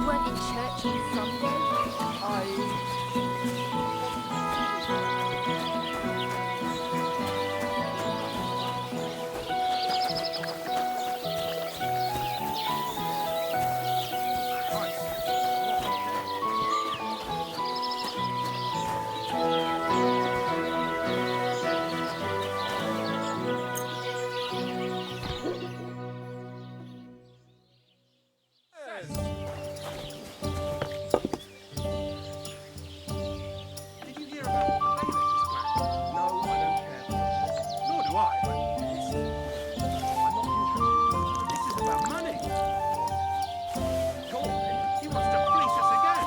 weren't in church on Sunday? Did you hear about the Bailiff's plan? No, I don't care. Nor do I, but I'm not interested. This is about money. Go on, then. He wants to fleece us again.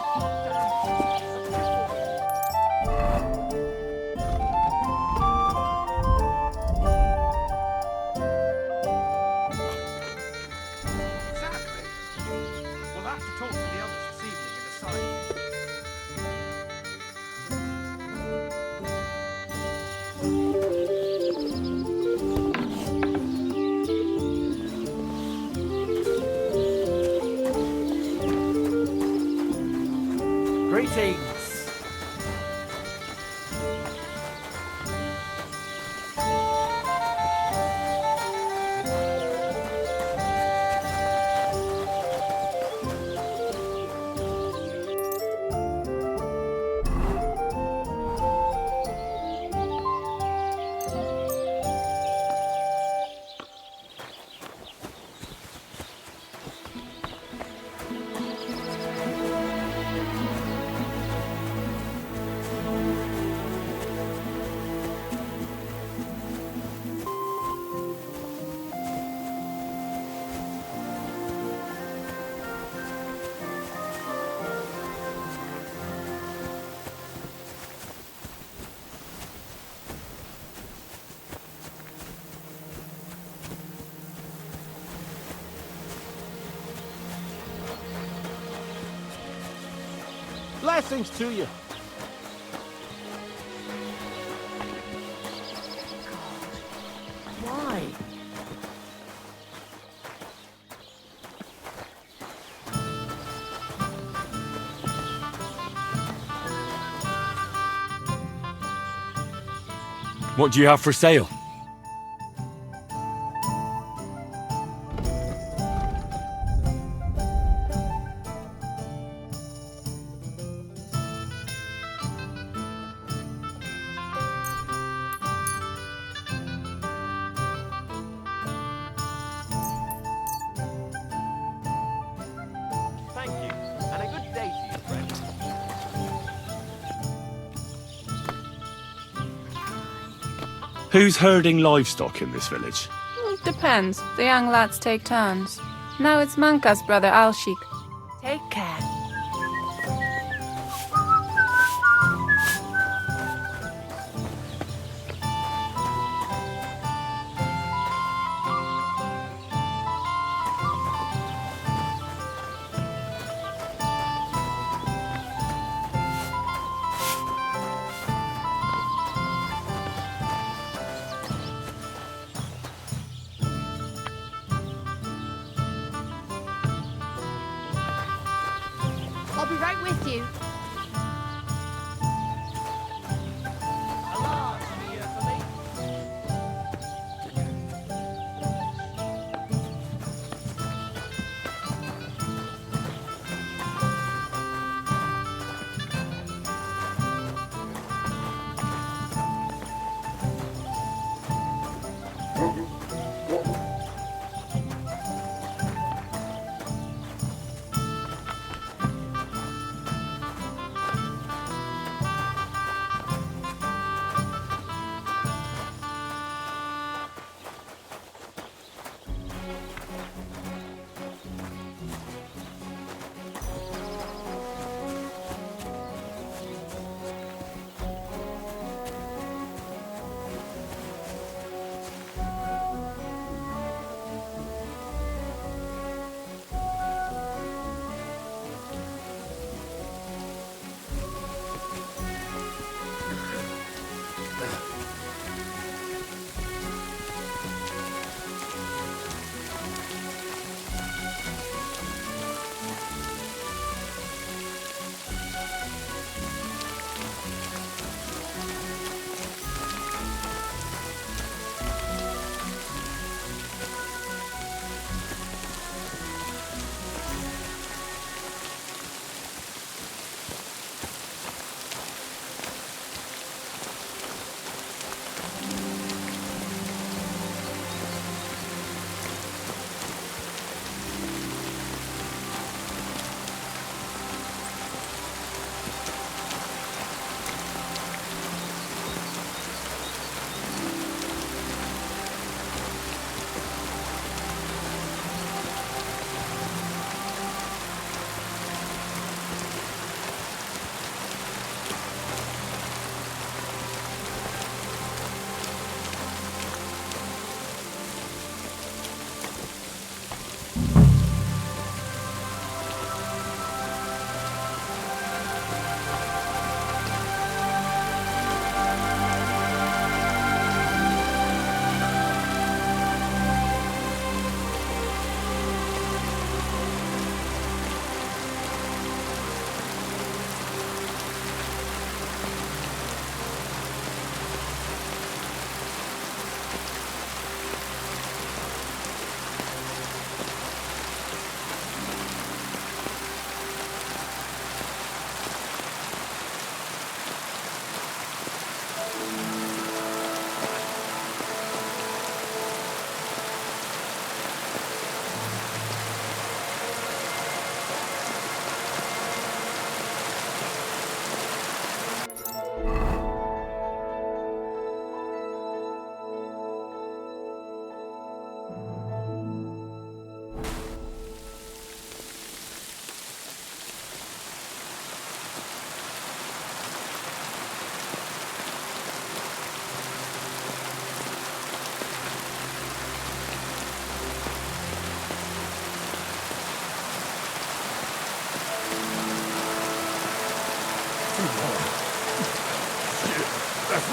Exactly. We'll have to talk to the others this evening and decide. Greetings. Blessings to you. Why? What do you have for sale? Thank you, and a good day to you, friend. Who's herding livestock in this village? Depends. The young lads take turns. Now it's Manka's brother Alshik. Take care. I'll be right with you.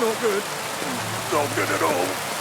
not good. Not good at all.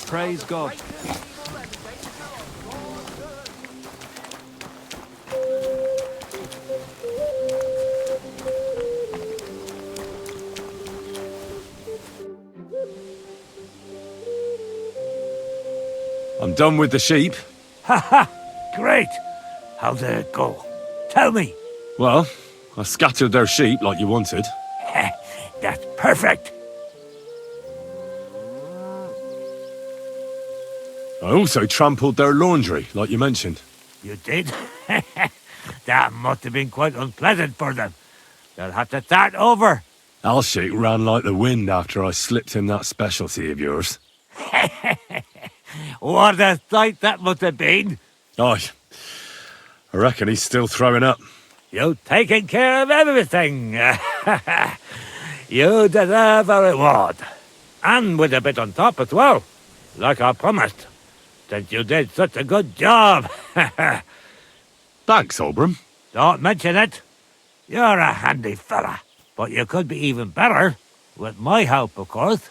Praise God. I'm done with the sheep. Great! How did it go? Tell me! Well, I scattered their sheep like you wanted. Perfect. I also trampled their laundry, like you mentioned. You did? That must have been quite unpleasant for them. They'll have to start over. Alshik ran like the wind after I slipped him that specialty of yours. What a sight that must have been. Aye. I reckon he's still throwing up. You've taken care of everything. You deserve a reward. And with a bit on top as well. Like I promised. Since you did such a good job. Thanks, Oldham. Don't mention it. You're a handy fella. But you could be even better. With my help, of course.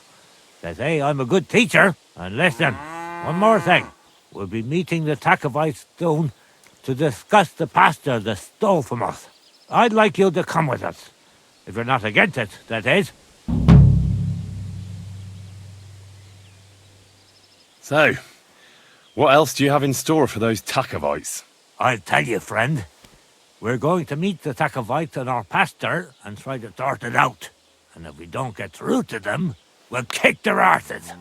They say I'm a good teacher. And listen, one more thing. We'll be meeting the Takovites soon to discuss the pasture they stole from us. I'd like you to come with us. If you're not against it, that is. So, what else do you have in store for those Takovites? I'll tell you, friend. We're going to meet the Takovites in our pasture and try to sort it out. And if we don't get through to them, we'll kick their arses.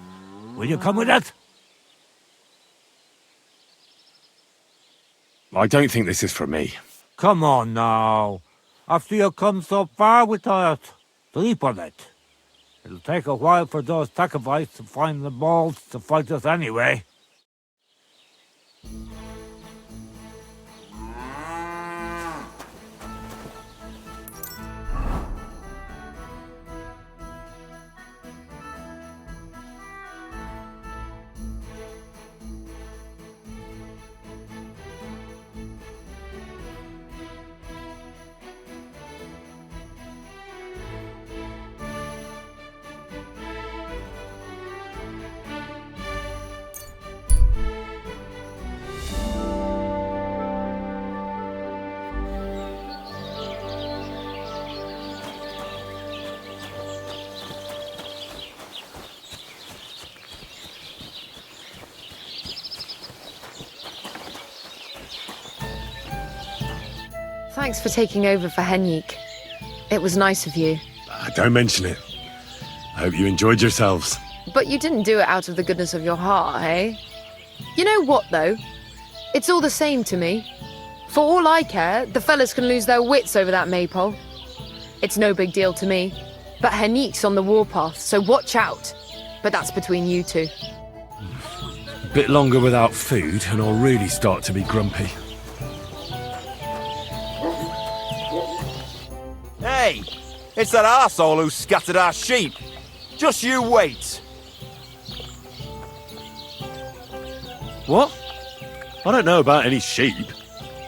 Will you come with us? I don't think this is for me. Come on now. After you come so far without sleep on it. It'll take a while for those Takovites to find the balls to fight us anyway. Thanks for taking over for Henrik. It was nice of you. Don't mention it. I hope you enjoyed yourselves. But you didn't do it out of the goodness of your heart, eh? You know what, though? It's all the same to me. For all I care, the fellas can lose their wits over that maypole. It's no big deal to me. But Henrik's on the warpath, so watch out. But that's between you two. A bit longer without food, and I'll really start to be grumpy. Hey, it's that arsehole who scattered our sheep. Just you wait. What? I don't know about any sheep.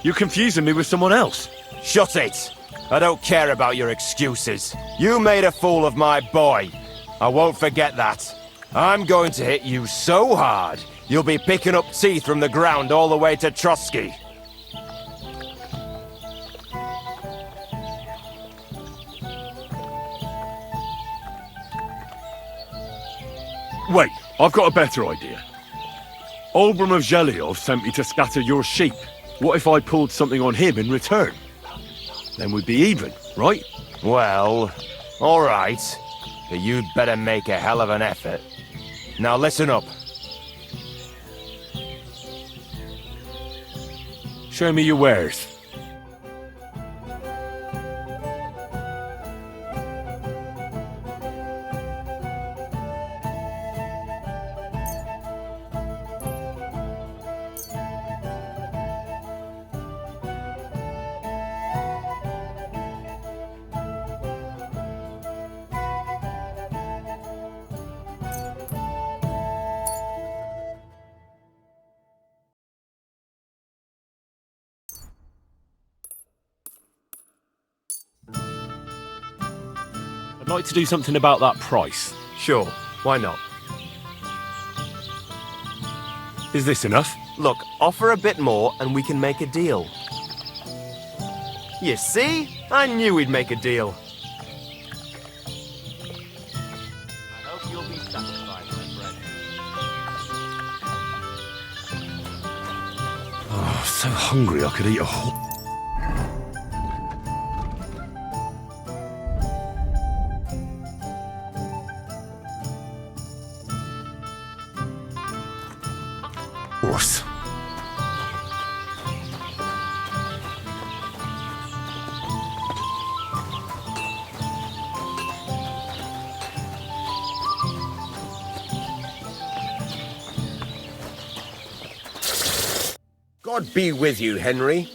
You're confusing me with someone else. Shut it. I don't care about your excuses. You made a fool of my boy. I won't forget that. I'm going to hit you so hard, you'll be picking up teeth from the ground all the way to Trotsky. Wait, I've got a better idea. Olbram of Zhelyov sent me to scatter your sheep. What if I pulled something on him in return? Then we'd be even, right? Well, all right. But you'd better make a hell of an effort. Now listen up. Show me your wares. I'd like to do something about that price. Sure, why not? Is this enough? Look, offer a bit more and we can make a deal. You see? I knew we'd make a deal. I hope you'll be satisfied, my friend. Oh, so hungry I could eat a whole... course. God be with you, Henry.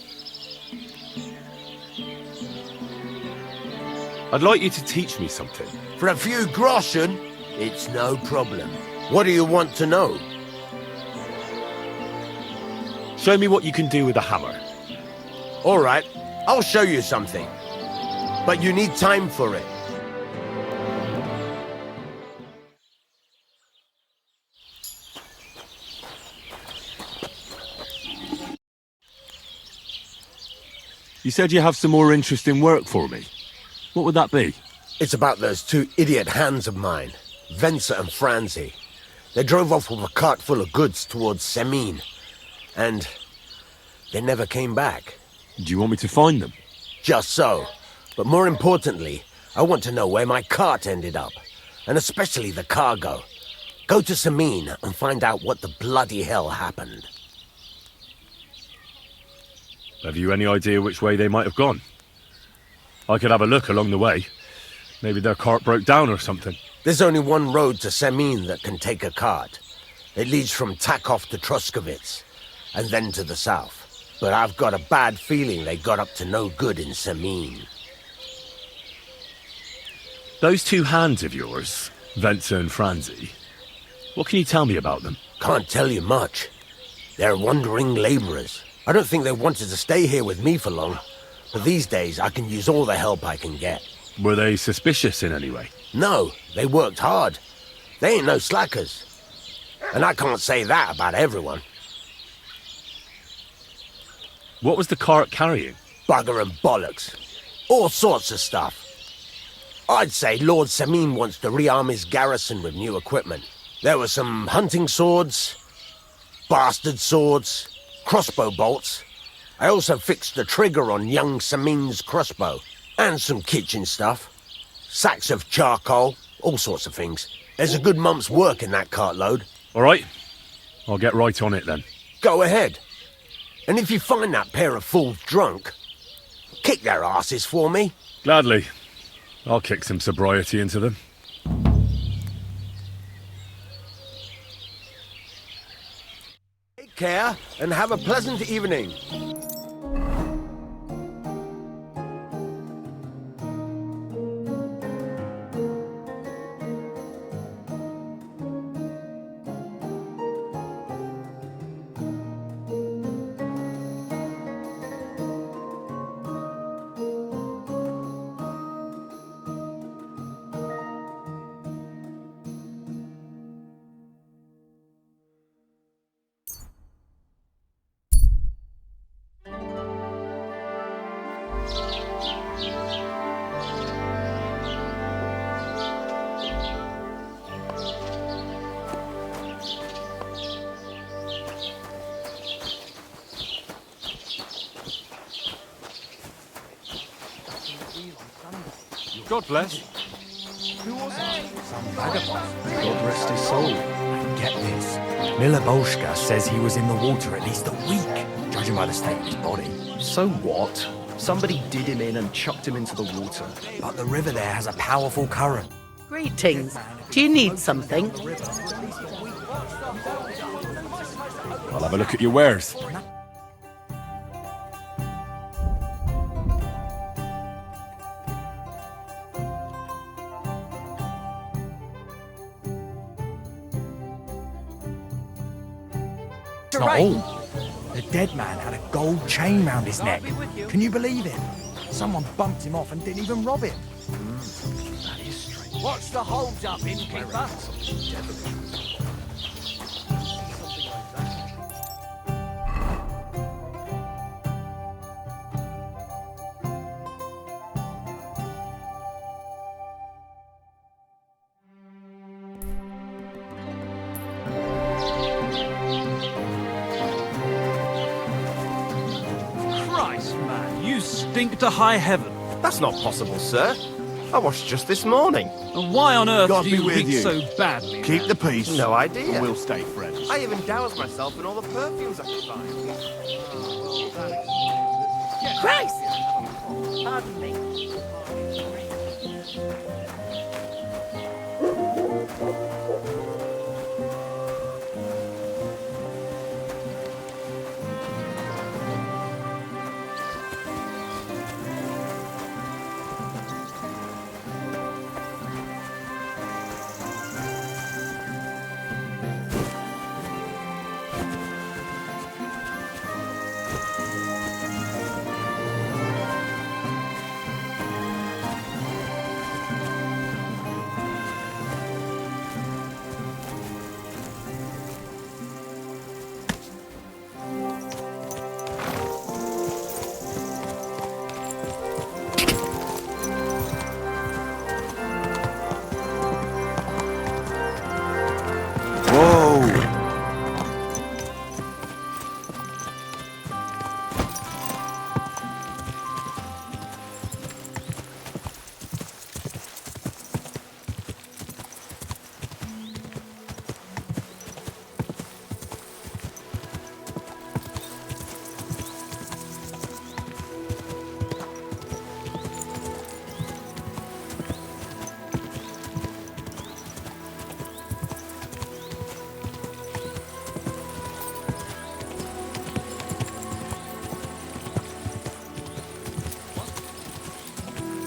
I'd like you to teach me something. For a few groschen, it's no problem. What do you want to know? Show me what you can do with a hammer. All right, I'll show you something. But you need time for it. You said you have some more interesting work for me. What would that be? It's about those two idiot hands of mine, Venser and Franzi. They drove off with a cart full of goods towards Semine, and they never came back. Do you want me to find them? Just so. But more importantly, I want to know where my cart ended up, and especially the cargo. Go to Semine and find out what the bloody hell happened. Have you any idea which way they might have gone? I could have a look along the way. Maybe their cart broke down or something. There's only one road to Semine that can take a cart. It leads from Takov to Troskovitz, and then to the south. But I've got a bad feeling they got up to no good in Semine. Those two hands of yours, Venser and Franzi, what can you tell me about them? Can't tell you much. They're wandering laborers. I don't think they wanted to stay here with me for long, but these days I can use all the help I can get. Were they suspicious in any way? No, they worked hard. They ain't no slackers. And I can't say that about everyone. What was the cart carrying? Bugger and bollocks. All sorts of stuff. I'd say Lord Semine wants to rearm his garrison with new equipment. There were some hunting swords, bastard swords, crossbow bolts. I also fixed the trigger on young Semine's crossbow. And some kitchen stuff. Sacks of charcoal, all sorts of things. There's a good month's work in that cartload. All right. I'll get right on it then. Go ahead. And if you find that pair of fools drunk, kick their asses for me. Gladly. I'll kick some sobriety into them. Take care and have a pleasant evening. God bless. Some vagabond. God rest his soul. And get this. Miloboshka says he was in the water at least a week, judging by the state of his body. So what? Somebody did him in and chucked him into the water. But the river there has a powerful current. Greetings. Do you need something? I'll have a look at your wares. Not all. The dead man had a gold chain round his neck. Can you believe it? Someone bumped him off and didn't even rob him. That is strange. What's the hold up, innkeeper? Christ, man, you stink to high heaven. That's not possible, sir. I washed just this morning. And why on earth God do be you with reek you. so badly? Keep the peace. No idea. We'll stay friends. I even doused myself in all the perfumes I could find. Christ! Pardon me.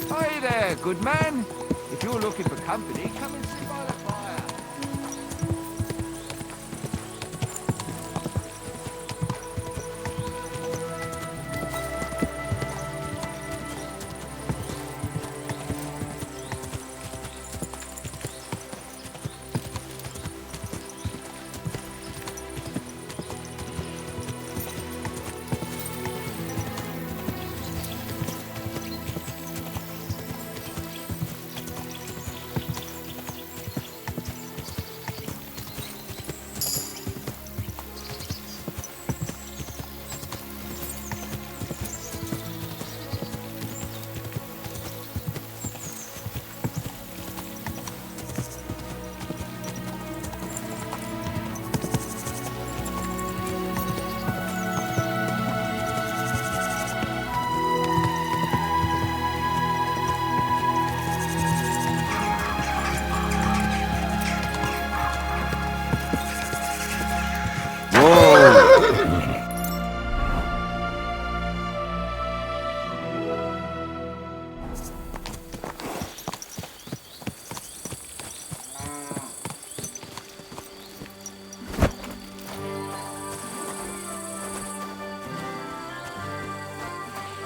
Hi there, good man. If you're looking for company, come and sit by the fire.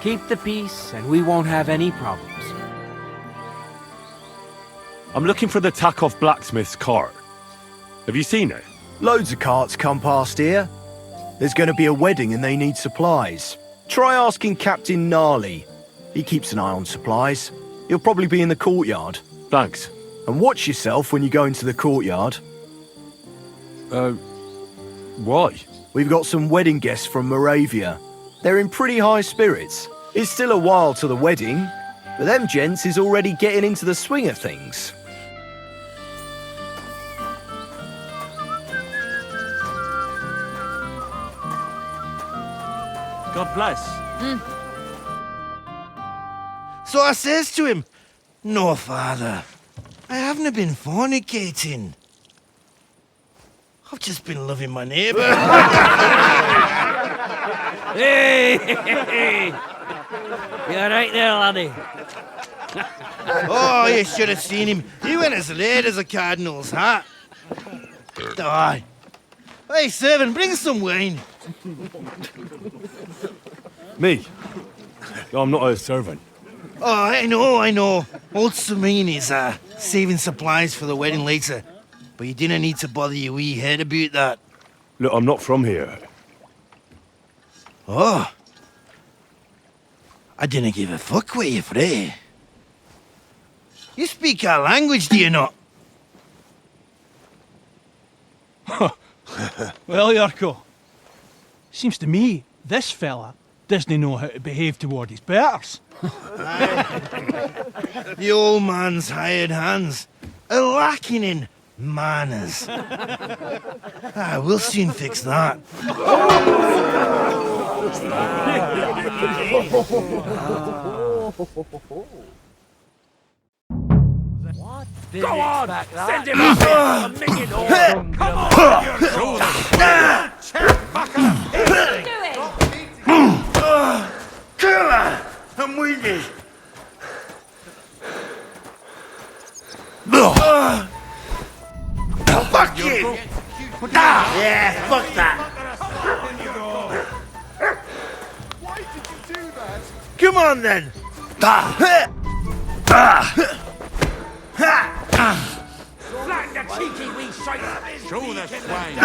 Keep the peace, and we won't have any problems. I'm looking for the Takeoff blacksmith's cart. Have you seen it? Loads of carts come past here. There's going to be a wedding and they need supplies. Try asking Captain Gnarly. He keeps an eye on supplies. He'll probably be in the courtyard. Thanks. And watch yourself when you go into the courtyard. Why? We've got some wedding guests from Moravia. They're in pretty high spirits. It's still a while to the wedding, but them gents is already getting into the swing of things. God bless. So I says to him, "No, father, I haven't been fornicating. I've just been loving my neighbour." Hey! You're right there, laddie. Oh, you should have seen him. He went as late as a cardinal's hat. Aye. Hey, servant, bring some wine. Me? I'm not a servant. Oh, I know. Old Samine is saving supplies for the wedding later. But you didn't need to bother your wee head about that. Look, I'm not from here. Oh. I didn't give a fuck what you pray. You speak our language, do you not? Well, Yarko, seems to me this fella doesn't know how to behave toward his betters. The old man's hired hands are lacking in manners. We'll soon fix that. Go on! Send him up here! A minion order! Come on! You're Come on! I'm with you. Fuck you! Yeah, fuck that. Why did you do that? Come on then. Flag the cheeky wee shite! Show the swine!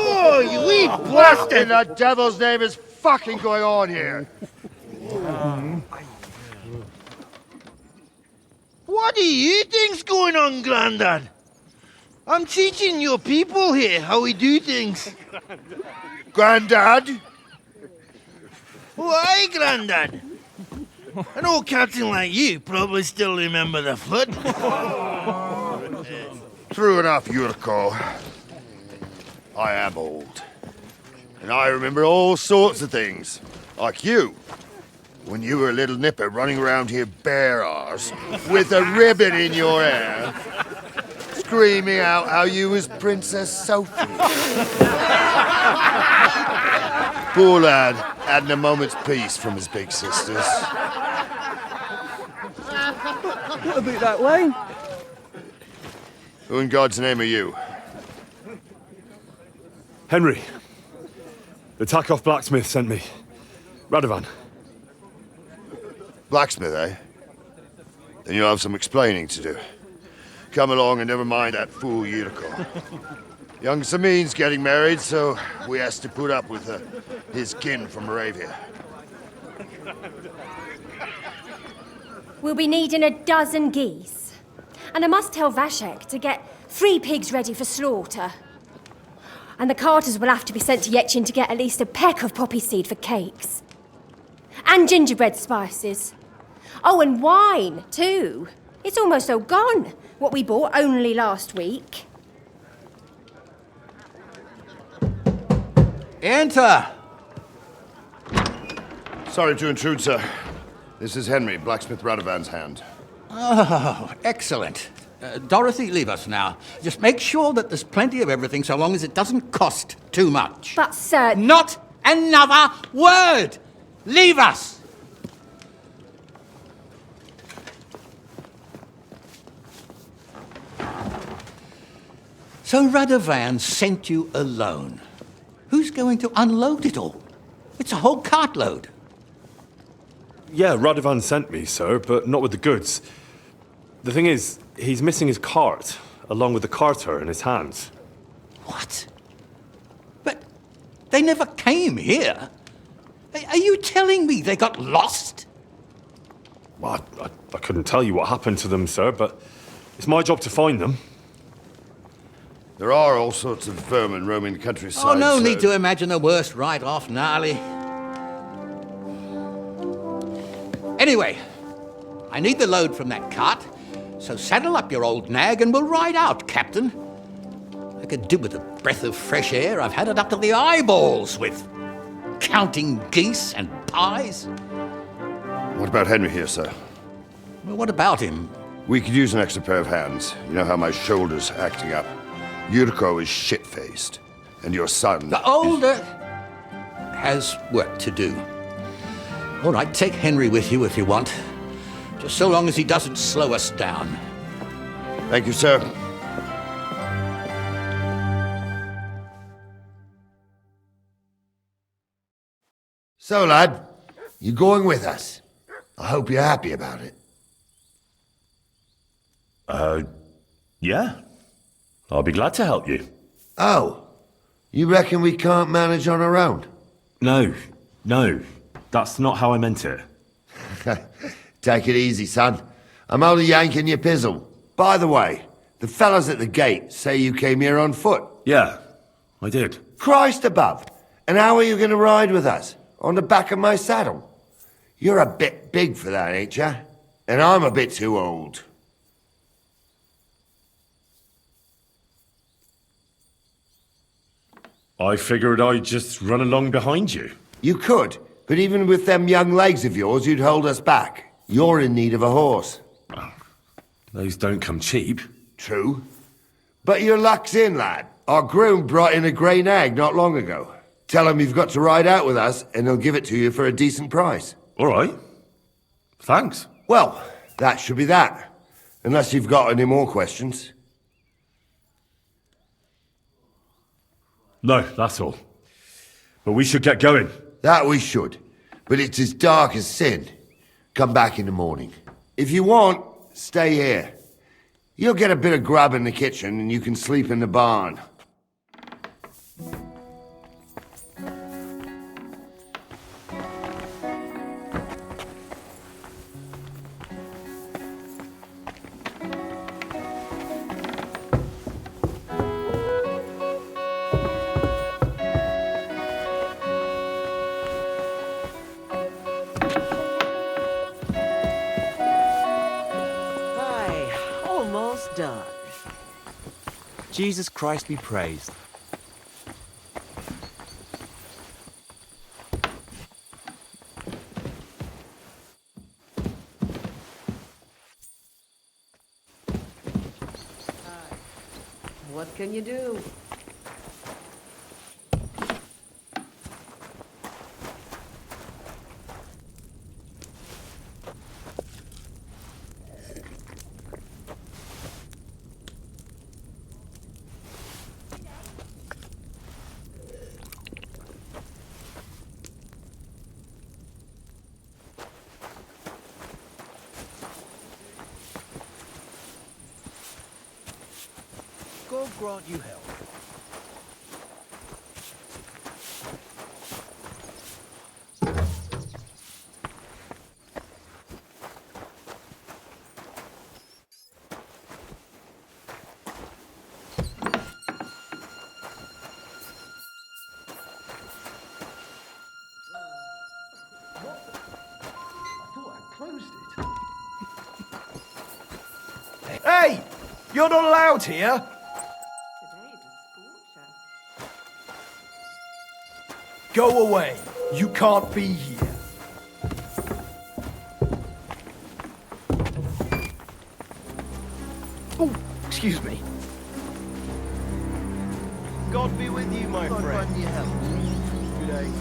Oh, you wee What in the devil's name is fucking going on here? What do you think's going on, Grandad? I'm teaching your people here how we do things. Grandad? Why, Grandad? An old captain like you probably still remember the flood. True enough, Yurko. I am old. And I remember all sorts of things. Like you. When you were a little nipper running around here bare arse, with a ribbon in your hair, screaming out how you was Princess Sophie. Poor lad, hadn't a moment's peace from his big sisters. What about that wine? Who in God's name are you? Henry. The Takoff blacksmith sent me. Radovan. Blacksmith, eh? Then you'll have some explaining to do. Come along and never mind that fool Yurko. Young Samin's getting married, so we has to put up with his kin from Moravia. We'll be needing a dozen geese. And I must tell Vashek to get 3 pigs ready for slaughter. And the carters will have to be sent to Yetchin to get at least a peck of poppy seed for cakes. And gingerbread spices. Oh, and wine, too. It's almost all gone, what we bought only last week. Enter! Sorry to intrude, sir. This is Henry, blacksmith Radovan's hand. Oh, excellent. Dorothy, leave us now. Just make sure that there's plenty of everything so long as it doesn't cost too much. But, sir... Not another word! Leave us! So Radovan sent you alone. Who's going to unload it all? It's a whole cartload. Yeah, Radovan sent me, sir, but not with the goods. The thing is, he's missing his cart, along with the carter in his hands. What? But they never came here. Are you telling me they got lost? Well, I couldn't tell you what happened to them, sir, but it's my job to find them. There are all sorts of vermin roaming the countryside. Oh, no sir. need to imagine the worst right off, gnarly. Anyway, I need the load from that cart, so saddle up your old nag and we'll ride out, Captain. I could do with a breath of fresh air. I've had it up to the eyeballs with counting geese and pies. What about Henry here, sir? Well, what about him? We could use an extra pair of hands. You know how my shoulder's acting up. Yurko is shit-faced, and your son... The older has work to do. All right, take Henry with you if you want. Just so long as he doesn't slow us down. Thank you, sir. So, lad, you going with us? I hope you're happy about it. Yeah. I'll be glad to help you. Oh, you reckon we can't manage on our own? No. That's not how I meant it. Take it easy, son. I'm only yanking your pizzle. By the way, the fellas at the gate say you came here on foot. Yeah, I did. Christ above! And how are you going to ride with us? On the back of my saddle? You're a bit big for that, ain't ya? And I'm a bit too old. I figured I'd just run along behind you. You could, but even with them young legs of yours, you'd hold us back. You're in need of a horse. Those don't come cheap. True. But your luck's in, lad. Our groom brought in a grey nag not long ago. Tell him you've got to ride out with us, and he'll give it to you for a decent price. All right. Thanks. Well, that should be that. Unless you've got any more questions. No, that's all. But we should get going. That we should. But it's as dark as sin. Come back in the morning. If you want, stay here. You'll get a bit of grub in the kitchen, and you can sleep in the barn. Almost done. Jesus Christ be praised. What can you do? God grant you help. Hey! You're not allowed here! Go away. You can't be here. Oh, excuse me. God be with you, my friend. Good day.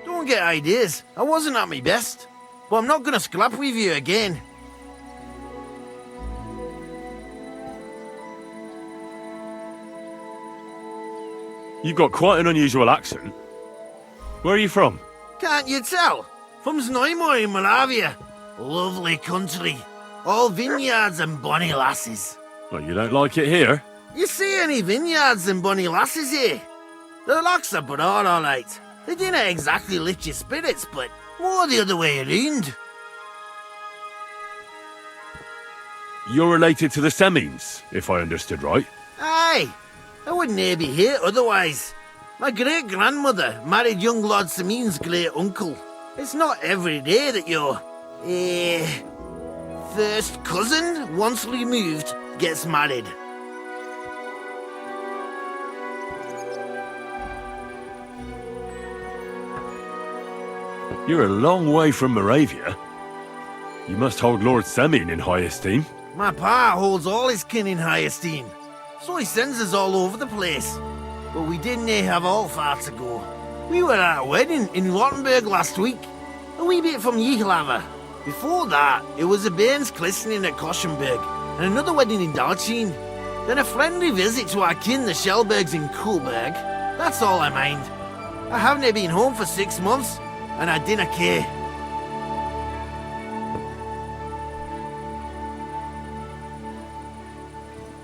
Don't get ideas. I wasn't at my best. But I'm not gonna scrap with you again. You've got quite an unusual accent. Where are you from? Can't you tell? From Znaimo in Moravia. Lovely country. All vineyards and bonny lasses. Well, you don't like it here? You see any vineyards and bonny lasses here? The locks are broad, all right. They didn't exactly lift your spirits, but more the other way around. You're related to the Semines, if I understood right. Aye, I wouldn't near be here otherwise. My great-grandmother married young Lord Semine's great-uncle. It's not every day that your, first cousin, once removed, gets married. You're a long way from Moravia. You must hold Lord Semine in high esteem. My pa holds all his kin in high esteem, so he sends us all over the place. But we didn't have all far to go. We were at a wedding in Rottenburg last week, a wee bit from Yichlava. Before that, it was a bairn's christening at Koschenberg, and another wedding in Dalchin. Then a friendly visit to our kin, the Schellbergs in Kohlberg. That's all I mind. I haven't been home for 6 months, and I dinna care.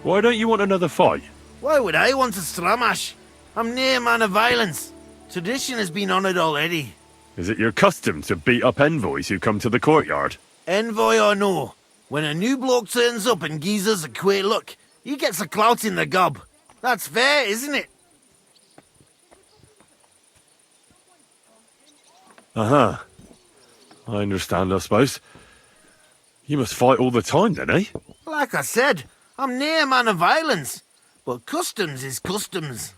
Why don't you want another fight? Why would I want to stramash? I'm near a man of violence. Tradition has been honoured already. Is it your custom to beat up envoys who come to the courtyard? Envoy or no, when a new bloke turns up and gives us a queer look, he gets a clout in the gob. That's fair, isn't it? Uh-huh. I understand, I suppose. You must fight all the time then, eh? Like I said, I'm near a man of violence. But customs is customs.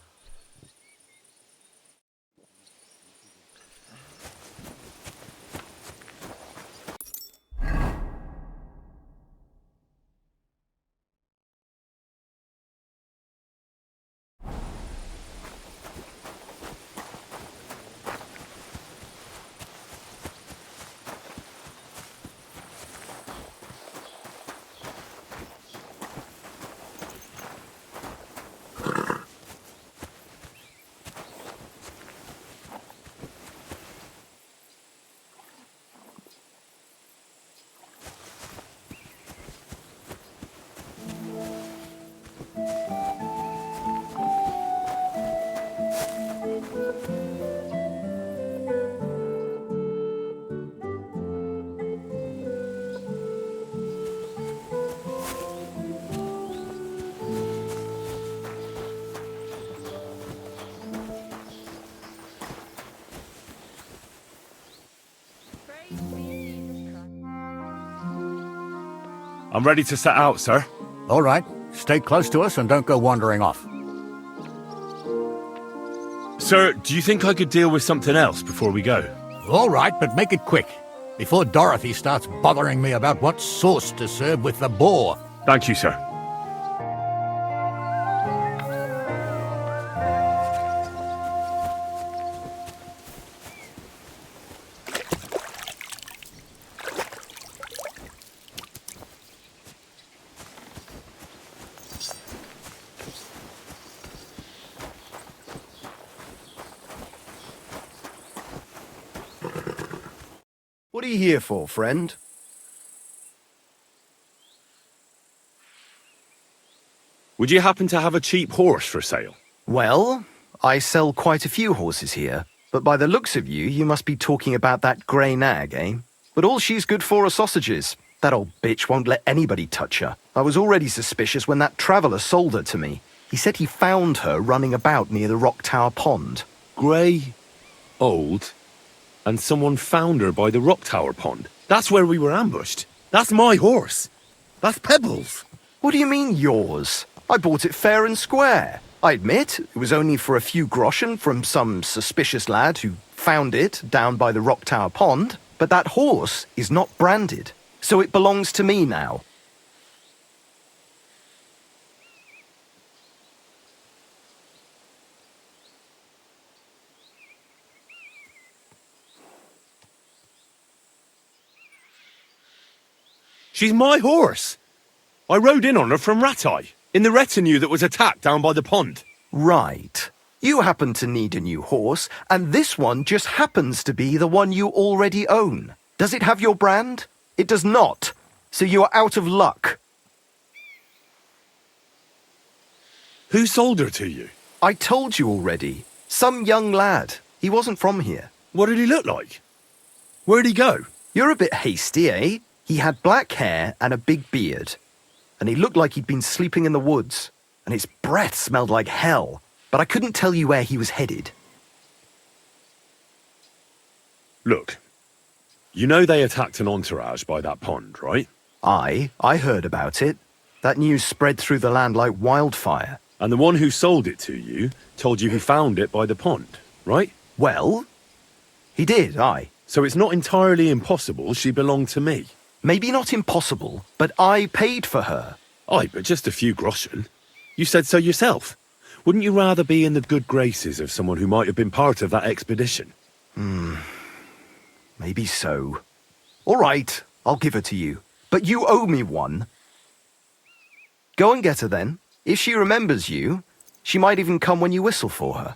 I'm ready to set out, sir. All right. Stay close to us and don't go wandering off. Sir, do you think I could deal with something else before we go? All right, but make it quick, before Dorothy starts bothering me about what sauce to serve with the boar. Thank you, sir. What are you here for, friend? Would you happen to have a cheap horse for sale? Well, I sell quite a few horses here, but by the looks of you, you must be talking about that grey nag, eh? But all she's good for are sausages. That old bitch won't let anybody touch her. I was already suspicious when that traveller sold her to me. He said he found her running about near the Rock Tower Pond. Grey, old, and someone found her by the Rock Tower Pond. That's where we were ambushed. That's my horse. That's Pebbles. What do you mean, yours? I bought it fair and square. I admit, it was only for a few groschen from some suspicious lad who found it down by the Rock Tower Pond, but that horse is not branded, so it belongs to me now. She's my horse. I rode in on her from Ratai, in the retinue that was attacked down by the pond. Right. You happen to need a new horse, and this one just happens to be the one you already own. Does it have your brand? It does not. So you are out of luck. Who sold her to you? I told you already. Some young lad. He wasn't from here. What did he look like? Where'd he go? You're a bit hasty, eh? He had black hair and a big beard. And he looked like he'd been sleeping in the woods. And his breath smelled like hell. But I couldn't tell you where he was headed. Look, you know they attacked an entourage by that pond, right? I heard about it. That news spread through the land like wildfire. And the one who sold it to you told you he found it by the pond, right? Well, he did, aye. So it's not entirely impossible she belonged to me. Maybe not impossible, but I paid for her. Aye, but just a few groschen. You said so yourself. Wouldn't you rather be in the good graces of someone who might have been part of that expedition? Maybe so. All right, I'll give her to you. But you owe me one. Go and get her then. If she remembers you, she might even come when you whistle for her.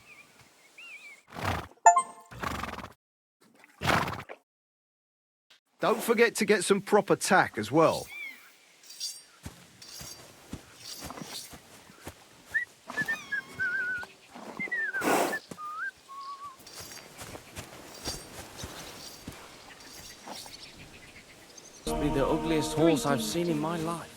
Don't forget to get some proper tack as well. Must be the ugliest horse I've seen in my life.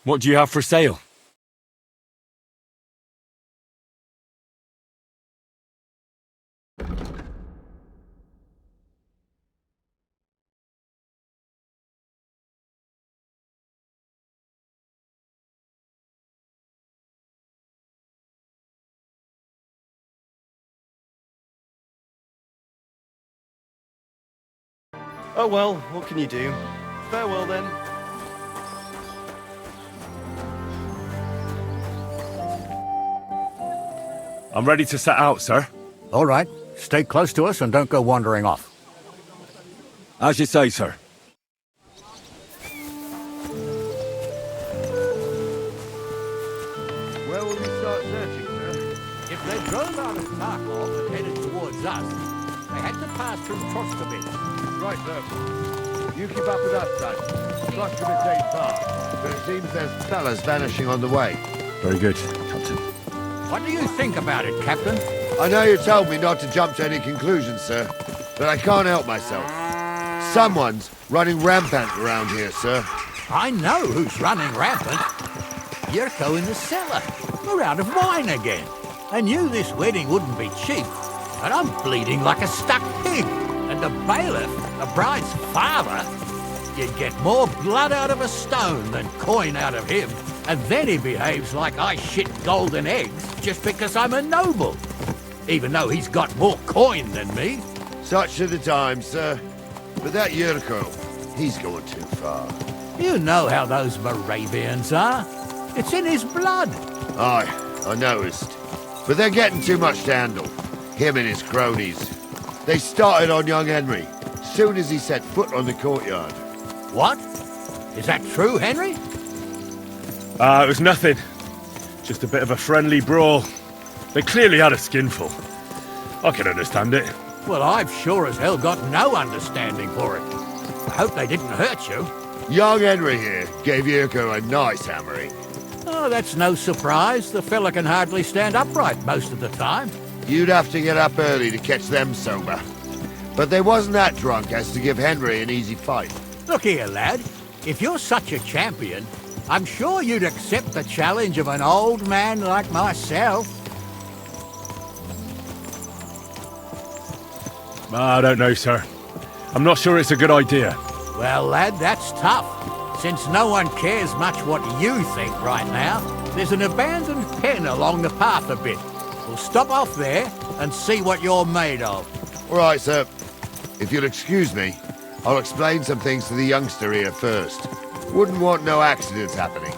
What do you have for sale? Oh well, what can you do? Farewell then. I'm ready to set out, sir. All right. Stay close to us and don't go wandering off. As you say, sir. Where will we start searching, sir? If they drove out of Tarkov and headed towards us, they had to pass through Troskovich. Right, sir. You keep up with us, son. Troskovich ain't far, but it seems there's fellas vanishing on the way. Very good, Captain. What do you think about it, Captain? I know you told me not to jump to any conclusions, sir, but I can't help myself. Someone's running rampant around here, sir. I know who's running rampant. Yurko in the cellar. We're out of wine again. I knew this wedding wouldn't be cheap, but I'm bleeding like a stuck pig. And the bailiff, the bride's father, you'd get more blood out of a stone than coin out of him. And then he behaves like I shit golden eggs just because I'm a noble. Even though he's got more coin than me. Such are the times, sir. But that Yurko, he's going too far. You know how those Moravians are. It's in his blood. Aye, I noticed. But they're getting too much to handle. Him and his cronies. They started on young Henry, soon as he set foot on the courtyard. What? Is that true, Henry? It was nothing. Just a bit of a friendly brawl. They clearly had a skinful. I can understand it. Well, I've sure as hell got no understanding for it. I hope they didn't hurt you. Young Henry here gave Yurko a nice hammering. Oh, that's no surprise. The fella can hardly stand upright most of the time. You'd have to get up early to catch them sober. But they wasn't that drunk as to give Henry an easy fight. Look here, lad. If you're such a champion, I'm sure you'd accept the challenge of an old man like myself. I don't know, sir. I'm not sure it's a good idea. Well, lad, that's tough. Since no one cares much what you think right now, there's an abandoned pen along the path a bit. We'll stop off there and see what you're made of. All right, sir. If you'll excuse me, I'll explain some things to the youngster here first. Wouldn't want no accidents happening.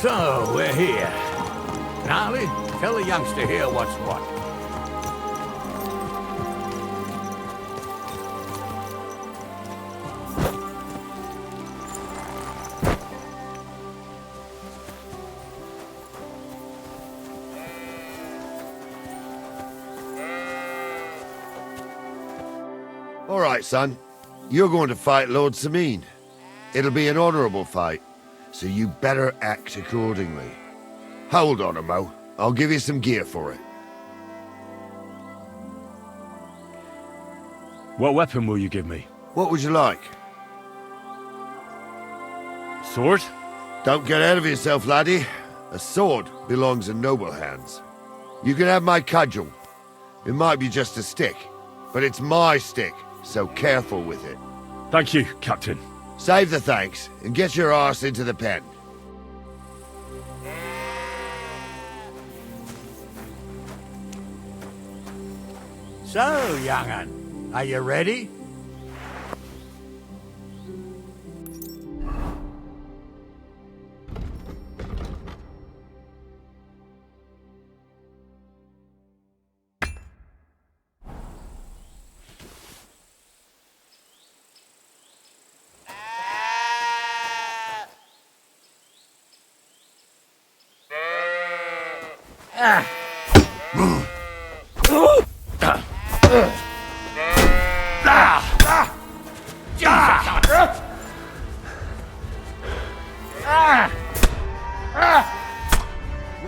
So, we're here. Gnarly, tell the youngster here what's what. All right, son. You're going to fight Lord Sameen. It'll be an honorable fight, so you better act accordingly. Hold on, Mo. I'll give you some gear for it. What weapon will you give me? What would you like? Sword? Don't get ahead of yourself, laddie. A sword belongs in noble hands. You can have my cudgel. It might be just a stick, but it's my stick, so careful with it. Thank you, Captain. Save the thanks, and get your arse into the pen. So, young'un, are you ready?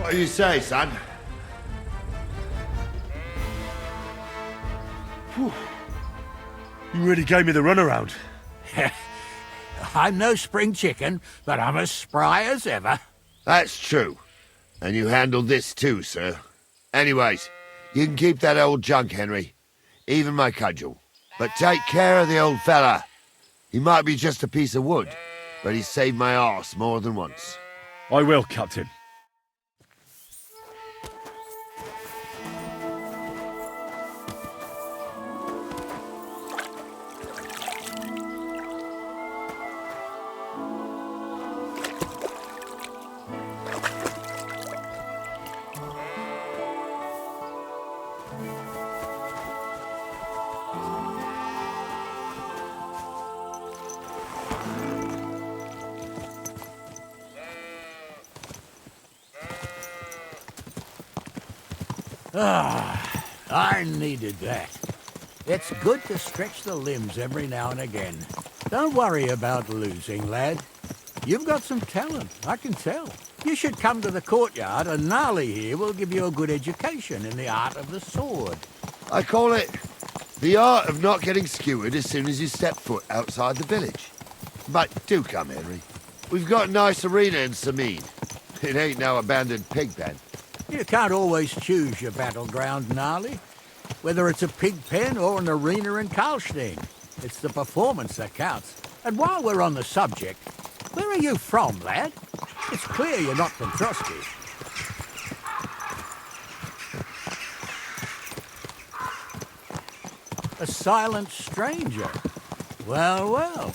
What do you say, son? Whew. You really gave me the runaround. I'm no spring chicken, but I'm as spry as ever. That's true. And you handled this too, sir. Anyways, you can keep that old junk, Henry. Even my cudgel. But take care of the old fella. He might be just a piece of wood, but he's saved my arse more than once. I will, Captain. Ah, I needed that. It's good to stretch the limbs every now and again. Don't worry about losing, lad. You've got some talent, I can tell. You should come to the courtyard, and Gnarly here will give you a good education in the art of the sword. I call it the art of not getting skewered as soon as you step foot outside the village. But do come, Henry. We've got a nice arena in Sameen. It ain't no abandoned pig pen. You can't always choose your battleground, Gnarly. Whether it's a pig pen or an arena in Karlstein, it's the performance that counts. And while we're on the subject, where are you from, lad? It's clear you're not from Trotsky. A silent stranger. Well, well.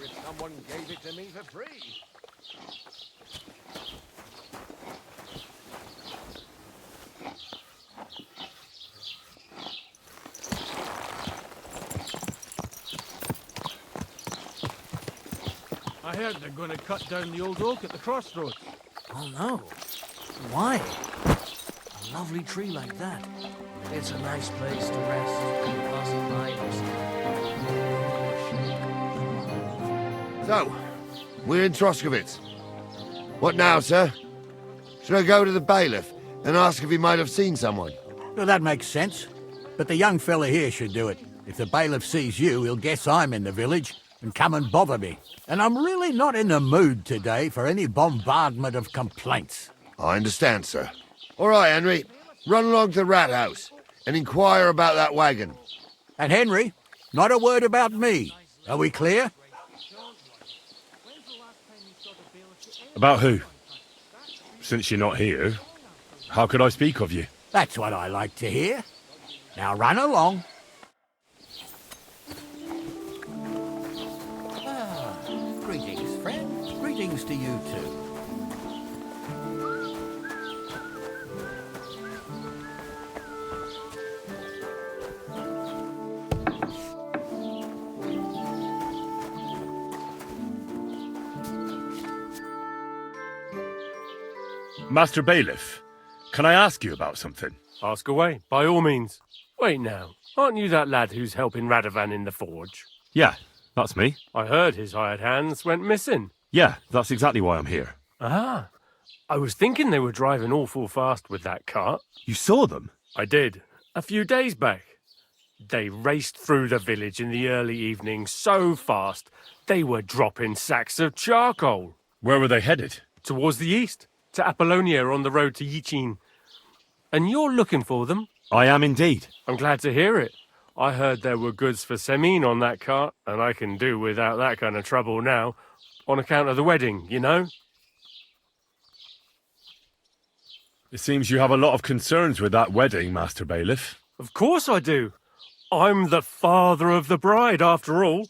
if someone gave it to me for free. I heard they're going to cut down the old oak at the crossroads. Oh no. Why? A lovely tree like that. It's a nice place to rest and pass the night. So, we're in Troskowitz. What now, sir? Should I go to the bailiff and ask if he might have seen someone? Well, that makes sense. But the young fella here should do it. If the bailiff sees you, he'll guess I'm in the village and come and bother me. And I'm really not in the mood today for any bombardment of complaints. I understand, sir. All right, Henry. Run along to the rat house and inquire about that wagon. And Henry, not a word about me. Are we clear? About who? Since you're not here, how could I speak of you? That's what I like to hear. Now run along. Greetings, friend. Greetings to you too. Master Bailiff, can I ask you about something? Ask away, by all means. Wait now, aren't you that lad who's helping Radovan in the forge? Yeah, that's me. I heard his hired hands went missing. Yeah, that's exactly why I'm here. Ah, I was thinking they were driving awful fast with that cart. You saw them? I did, a few days back. They raced through the village in the early evening so fast, they were dropping sacks of charcoal. Where were they headed? Towards the east, to Apollonia on the road to Yichin. And you're looking for them? I am indeed. I'm glad to hear it. I heard there were goods for Semin on that cart, and I can do without that kind of trouble now, on account of the wedding, you know? It seems you have a lot of concerns with that wedding, Master Bailiff. Of course I do. I'm the father of the bride, after all.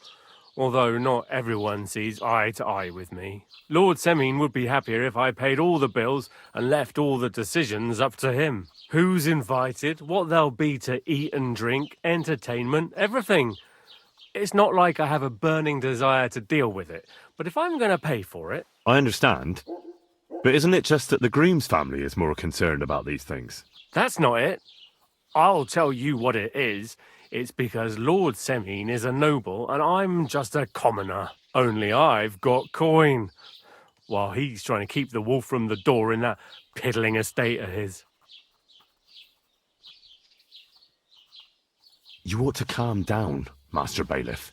Although not everyone sees eye to eye with me. Lord Semin would be happier if I paid all the bills and left all the decisions up to him. Who's invited, what there'll be to eat and drink, entertainment, everything. It's not like I have a burning desire to deal with it, but if I'm going to pay for it... I understand. But isn't it just that the groom's family is more concerned about these things? That's not it. I'll tell you what it is. It's because Lord Semin is a noble and I'm just a commoner. Only I've got coin. While he's trying to keep the wolf from the door in that piddling estate of his. You ought to calm down, Master Bailiff.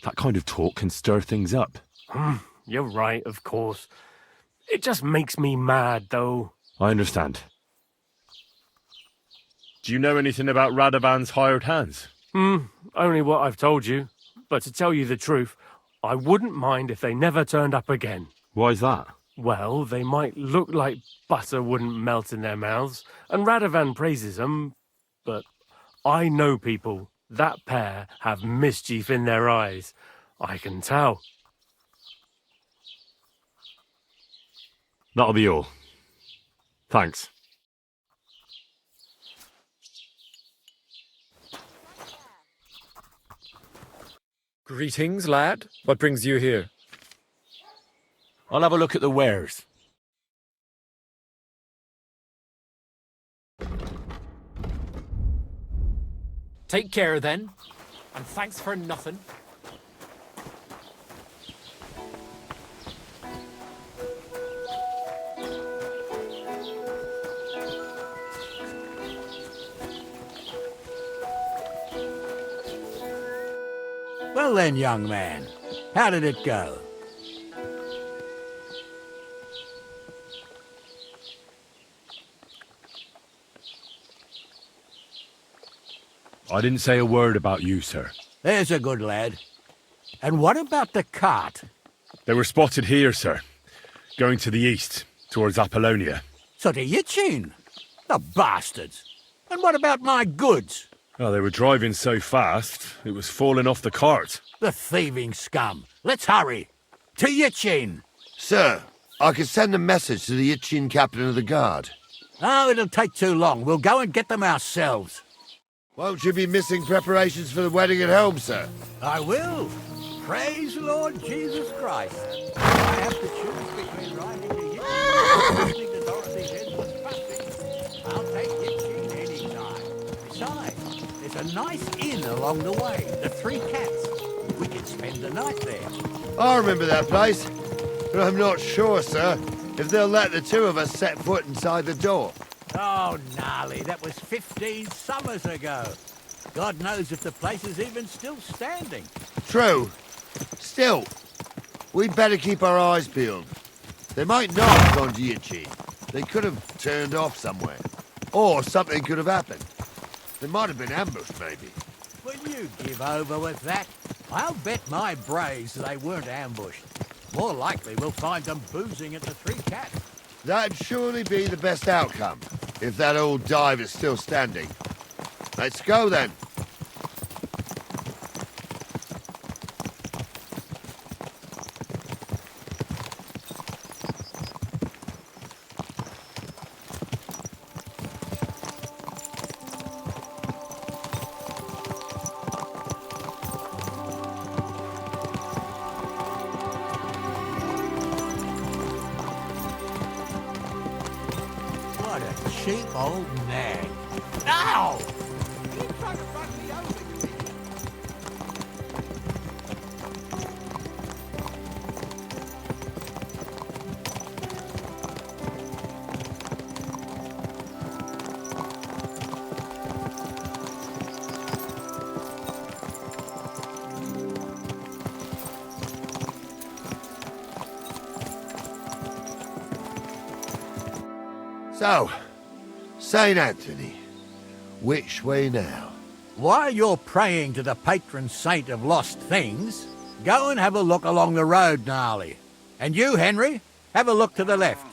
That kind of talk can stir things up. You're right, of course. It just makes me mad, though. I understand. Do you know anything about Radovan's hired hands? Only what I've told you. But to tell you the truth, I wouldn't mind if they never turned up again. Why's that? Well, they might look like butter wouldn't melt in their mouths, and Radovan praises them, but I know people. That pair have mischief in their eyes. I can tell. That'll be all. Thanks. Greetings, lad. What brings you here? I'll have a look at the wares. Take care, then. And thanks for nothing. Well then, young man, how did it go? I didn't say a word about you, sir. There's a good lad. And what about the cart? They were spotted here, sir. Going to the east, towards Apollonia. So to Yichin? The bastards! And what about my goods? Oh, they were driving so fast, it was falling off the cart. The thieving scum. Let's hurry. To Yichin. Sir, I can send a message to the Itchin captain of the guard. Oh, it'll take too long. We'll go and get them ourselves. Won't you be missing preparations for the wedding at home, sir? I will. Praise Lord Jesus Christ. I have to choose between riding to Yichin and listening to Dorothy's endless fussing. I'll take Yichin any time. Besides, there's a nice inn along the way, the Three Cats. We can spend the night there. I remember that place, but I'm not sure, sir, if they'll let the two of us set foot inside the door. Oh, gnarly, that was 15 summers ago. God knows if the place is even still standing. True. Still, we'd better keep our eyes peeled. They might not have gone to Yichin. They could have turned off somewhere. Or something could have happened. They might have been ambushed, maybe. Will you give over with that? I'll bet my braves they weren't ambushed. More likely we'll find them boozing at the Three Cats. That'd surely be the best outcome, if that old dive is still standing. Let's go, then. What a cheap old nag. Ow! You trying to run me over, you idiot? So, St. Anthony, which way now? While you're praying to the patron saint of lost things, go and have a look along the road, Gnarly. And you, Henry, have a look to the left.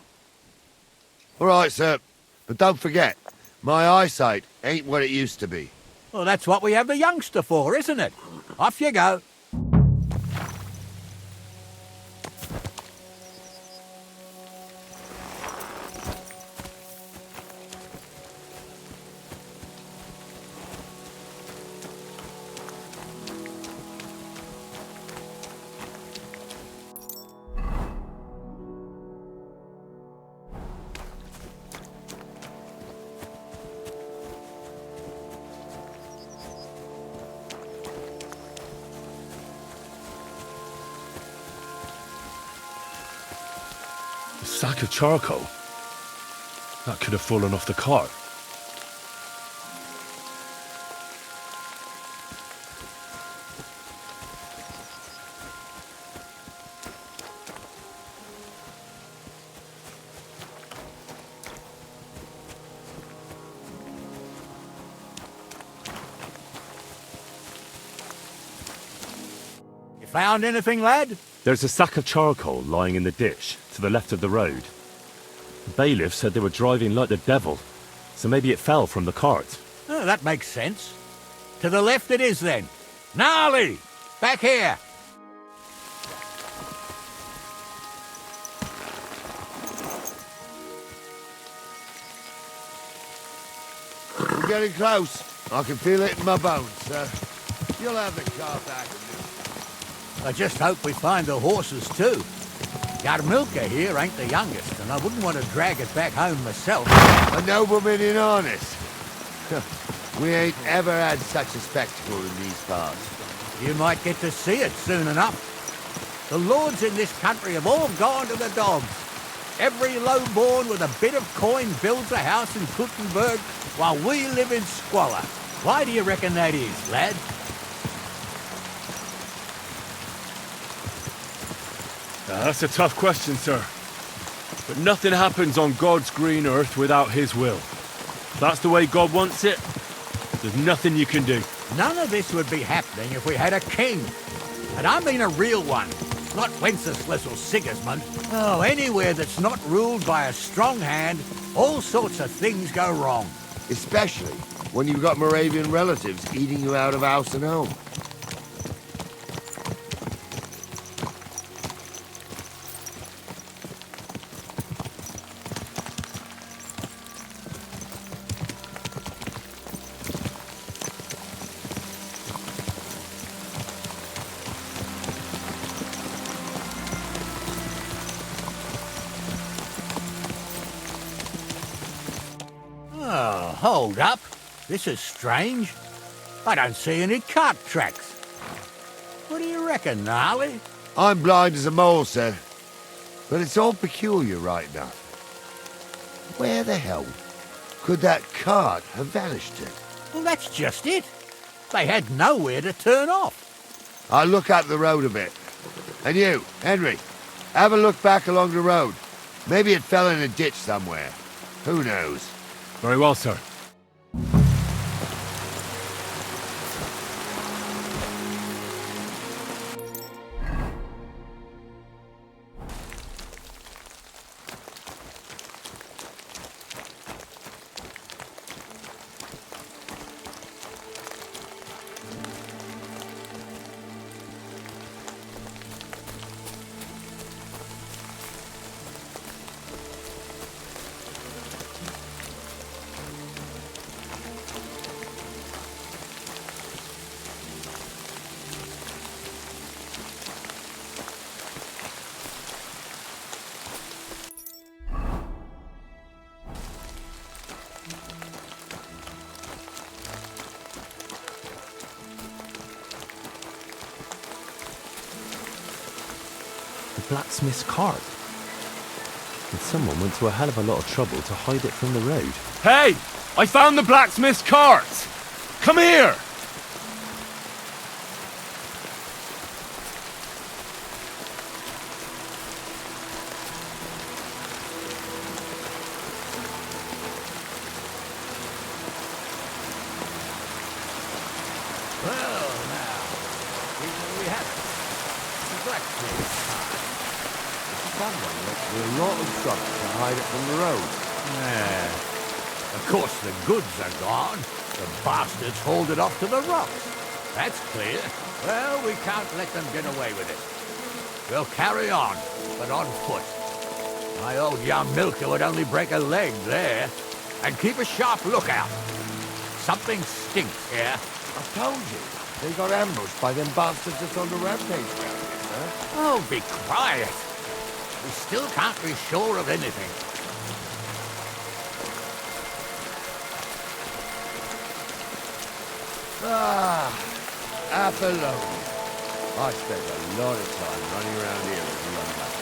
All right, sir. But don't forget, my eyesight ain't what it used to be. Well, that's what we have the youngster for, isn't it? Off you go. A sack of charcoal? That could have fallen off the cart. You found anything, lad? There's a sack of charcoal lying in the ditch to the left of the road. The bailiff said they were driving like the devil, so maybe it fell from the cart. Oh, that makes sense. To the left it is, then. Gnarly! Back here! We're getting close. I can feel it in my bones, sir. You'll have the car back. I just hope we find the horses, too. Yarmilka here ain't the youngest, and I wouldn't want to drag it back home myself. A nobleman in harness. We ain't ever had such a spectacle in these parts. You might get to see it soon enough. The lords in this country have all gone to the dogs. Every lowborn with a bit of coin builds a house in Kuttenberg, while we live in squalor. Why do you reckon that is, lad? That's a tough question, sir. But nothing happens on God's green earth without his will. If that's the way God wants it, there's nothing you can do. None of this would be happening if we had a king. And I mean a real one, not Wenceslas or Sigismund. Oh, anywhere that's not ruled by a strong hand, all sorts of things go wrong. Especially when you've got Moravian relatives eating you out of house and home. hold up. This is strange. I don't see any cart tracks. What do you reckon, Gnarly? I'm blind as a mole, sir. But it's all peculiar right enough. Where the hell could that cart have vanished to? Well, that's just it. They had nowhere to turn off. I'll look up the road a bit. And you, Henry, have a look back along the road. Maybe it fell in a ditch somewhere. Who knows? Very well, sir. Blacksmith's cart. And someone went to a hell of a lot of trouble to hide it from the road. Hey! I found the blacksmith's cart! Come here! Well, now, here we have it. The blacksmith's cart. Someone went through a lot of trouble to hide it from the road. Yeah. Of course the goods are gone. The bastards hauled it off to the rocks. That's clear. Well, we can't let them get away with it. We'll carry on, but on foot. My old young milker would only break a leg there. And keep a sharp lookout. Something stinks here. I told you. They got ambushed by them bastards that's on the rampage round here, sir. Oh, be quiet. We still can't be sure of anything. Ah, Apollonia. I spent a lot of time running around here as a young man.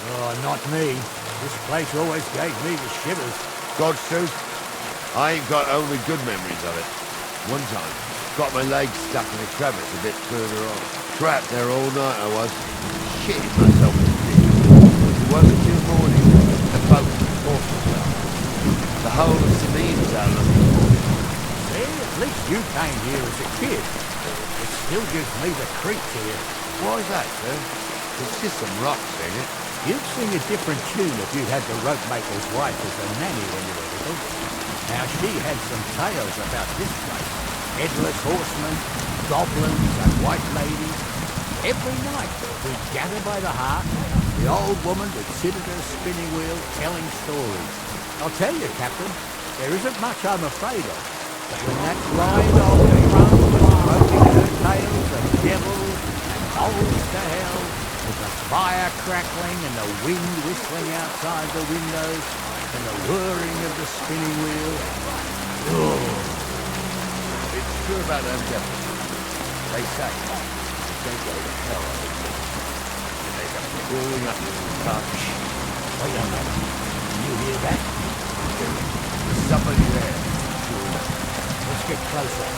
Oh, not me. This place always gave me the shivers. God's truth, I ain't got only good memories of it. One time, got my leg stuck in a crevice a bit further on. Trapped there all night I was. Shitting myself in the ditch. It wasn't till morning the boat was off the well. The whole of Sabine was out looking for me. See, at least you came here as a kid. It still gives me the creeps here. Why is that, sir? It's just some rocks, ain't it? You'd sing a different tune if you had the rope maker's wife as a nanny when you were little. Now, she had some tales about this place. Headless horsemen, goblins, and white ladies. Every night, we'd gather by the hearth. The old woman would sit at her spinning wheel telling stories. I'll tell you, Captain, there isn't much I'm afraid of. But when that blind old drunk was quoting her tales of devils and holes to hell, with the fire crackling and the wind whistling outside the windows, and the whirring of the spinning wheel. Oh. It's true about them devils. They say they go to hell on it. And they come crawling up with some touch. Wait a minute. You hear that? There's somebody there. Sure enough. Let's get closer.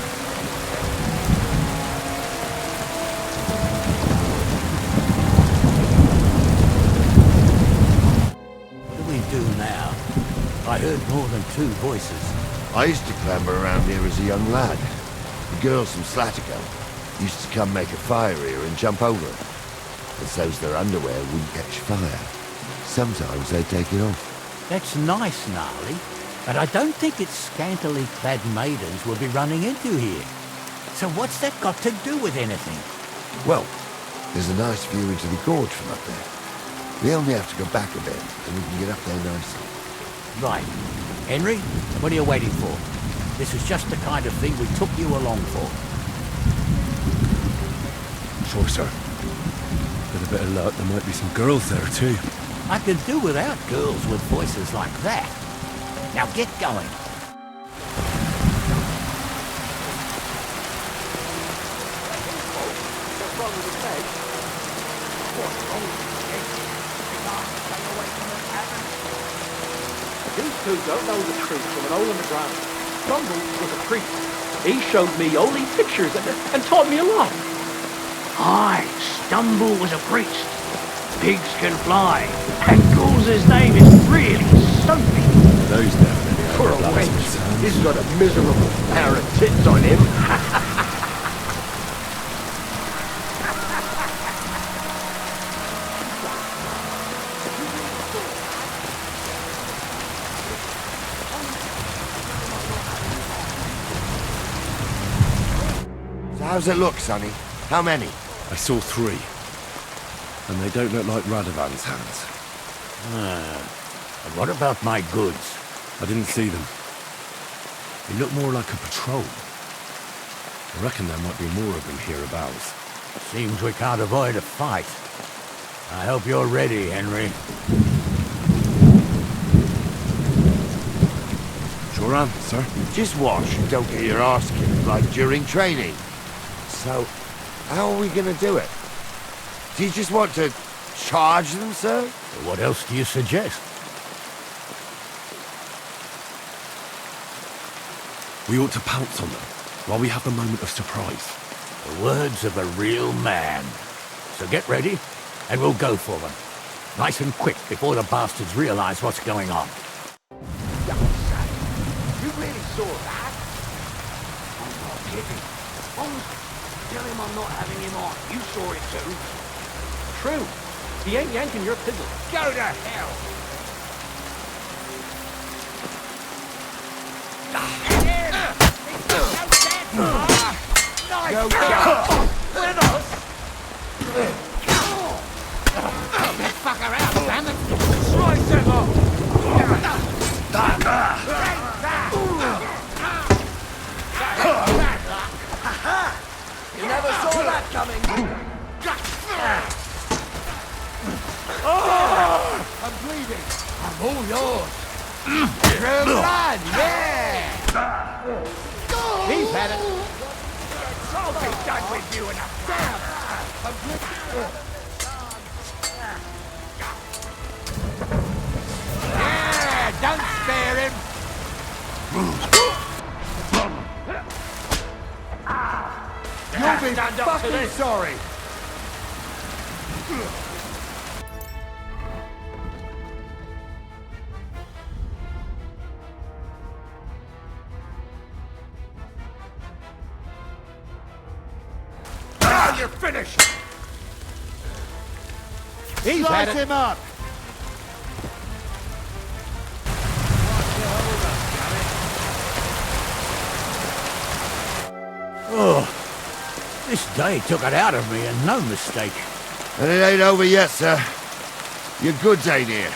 What do we do now? I heard more than two voices. I used to clamber around here as a young lad. The girls from Slattico used to come make a fire here and jump over it. And so's their underwear wouldn't catch fire. Sometimes they'd take it off. That's nice, Gnarly, but I don't think it's scantily clad maidens we'll be running into here. So what's that got to do with anything? Well, there's a nice view into the gorge from up there. We only have to go back a bit, and we can get up there nicely. Right. Henry, what are you waiting for? This is just the kind of thing we took you along for. Sure, sir. With a bit of luck, there might be some girls there, too. I could do without girls with voices like that. Now get going. wrong with his leg? What's wrong with his leg? He can't stay away from the tavern. These two don't know the truth from an hole in the ground. Stumble was a priest. He showed me holy pictures and taught me a lot. Aye, Stumble was a priest. Pigs can fly, and Ghoul's name is really something. Those definitely are For a wench, he's got a miserable pair of tits on him. So how's it look, Sonny? How many? I saw 3. And they don't look like Radovan's hands. And what about my goods? I didn't see them. They look more like a patrol. I reckon there might be more of them hereabouts. Seems we can't avoid a fight. I hope you're ready, Henry. Sure am, sir. Just watch and don't get your arse kicked like during training. So, how are we gonna do it? Do you just want to charge them, sir? What else do you suggest? We ought to pounce on them while we have the moment of surprise. The words of a real man. So get ready, and we'll go for them. Nice and quick before the bastards realize what's going on. You really saw that? I'm not kidding. Tell him I'm not having him on. You saw it too. True. He ain't yanking your pizzle. Go to hell. Go, go. With us. Let's fuck around, damn it. Slice him up. You never saw that coming. I'm bleeding. I'm all yours. True blood, yeah. He's had it. I'll be done with you in a damn. I'm bleeding. Yeah, don't spare him. You'll be fucking sorry. Now you're finished. He's Slice had it. him up. Oh, this day took it out of me, and no mistake. And it ain't over yet, sir. Your goods ain't here.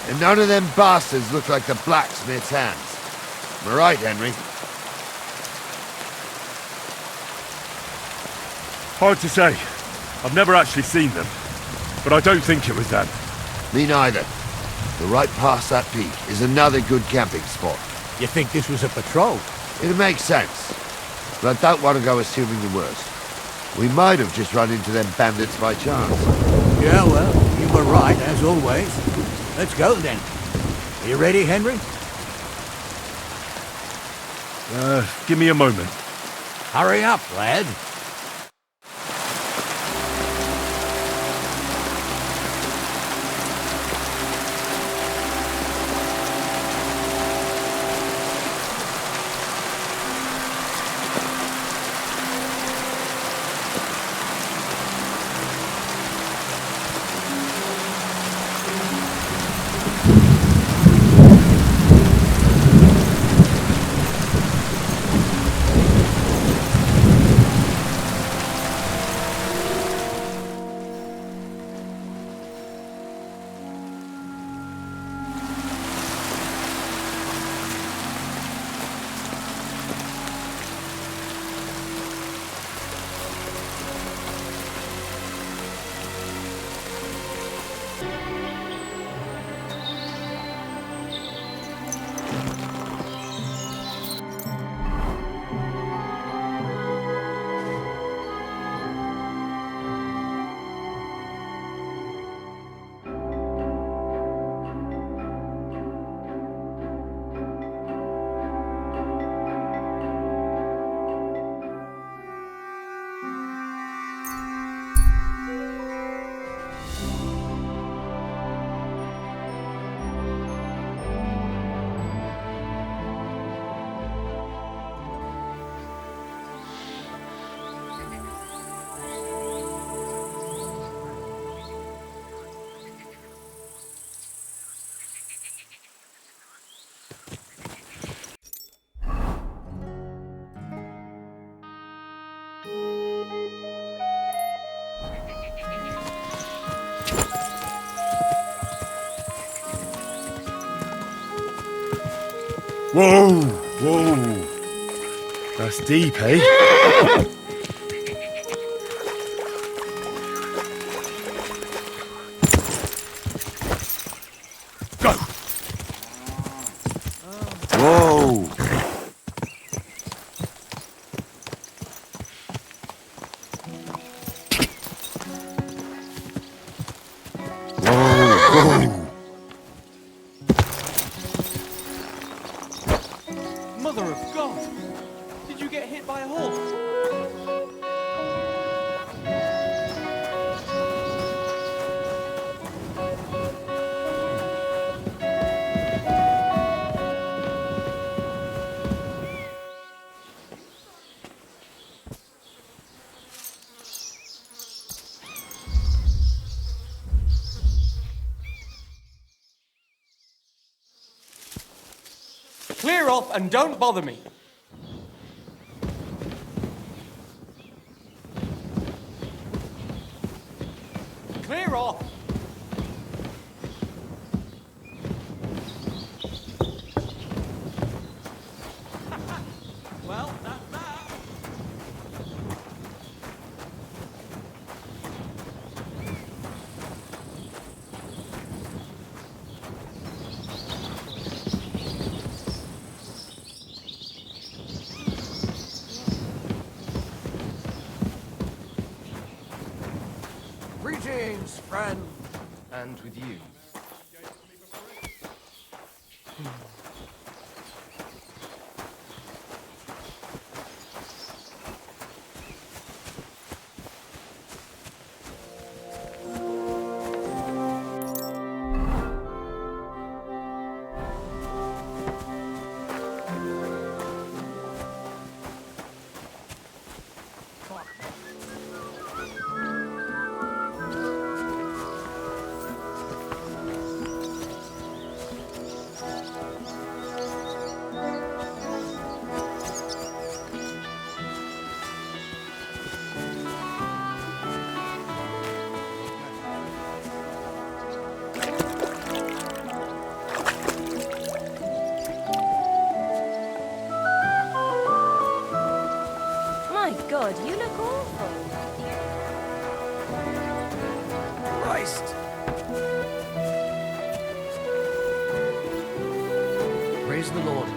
And none of them bastards look like the blacksmith's hands. Am I right, Henry? Hard to say. I've never actually seen them. But I don't think it was them. Me neither. The right past that peak is another good camping spot. You think this was a patrol? It makes sense. But I don't want to go assuming the worst. We might have just run into them bandits by chance. Yeah, well, you were right, as always. Let's go, then. Are you ready, Henry? Give me a moment. Hurry up, lad. Whoa, whoa. That's deep, eh? Go! Whoa! Whoa! Mother of God! Did you get hit by a horse? Clear off and don't bother me. Clear off. Well, that's that. Greetings, friend. And with you. My God, you look awful. Christ! Praise the Lord.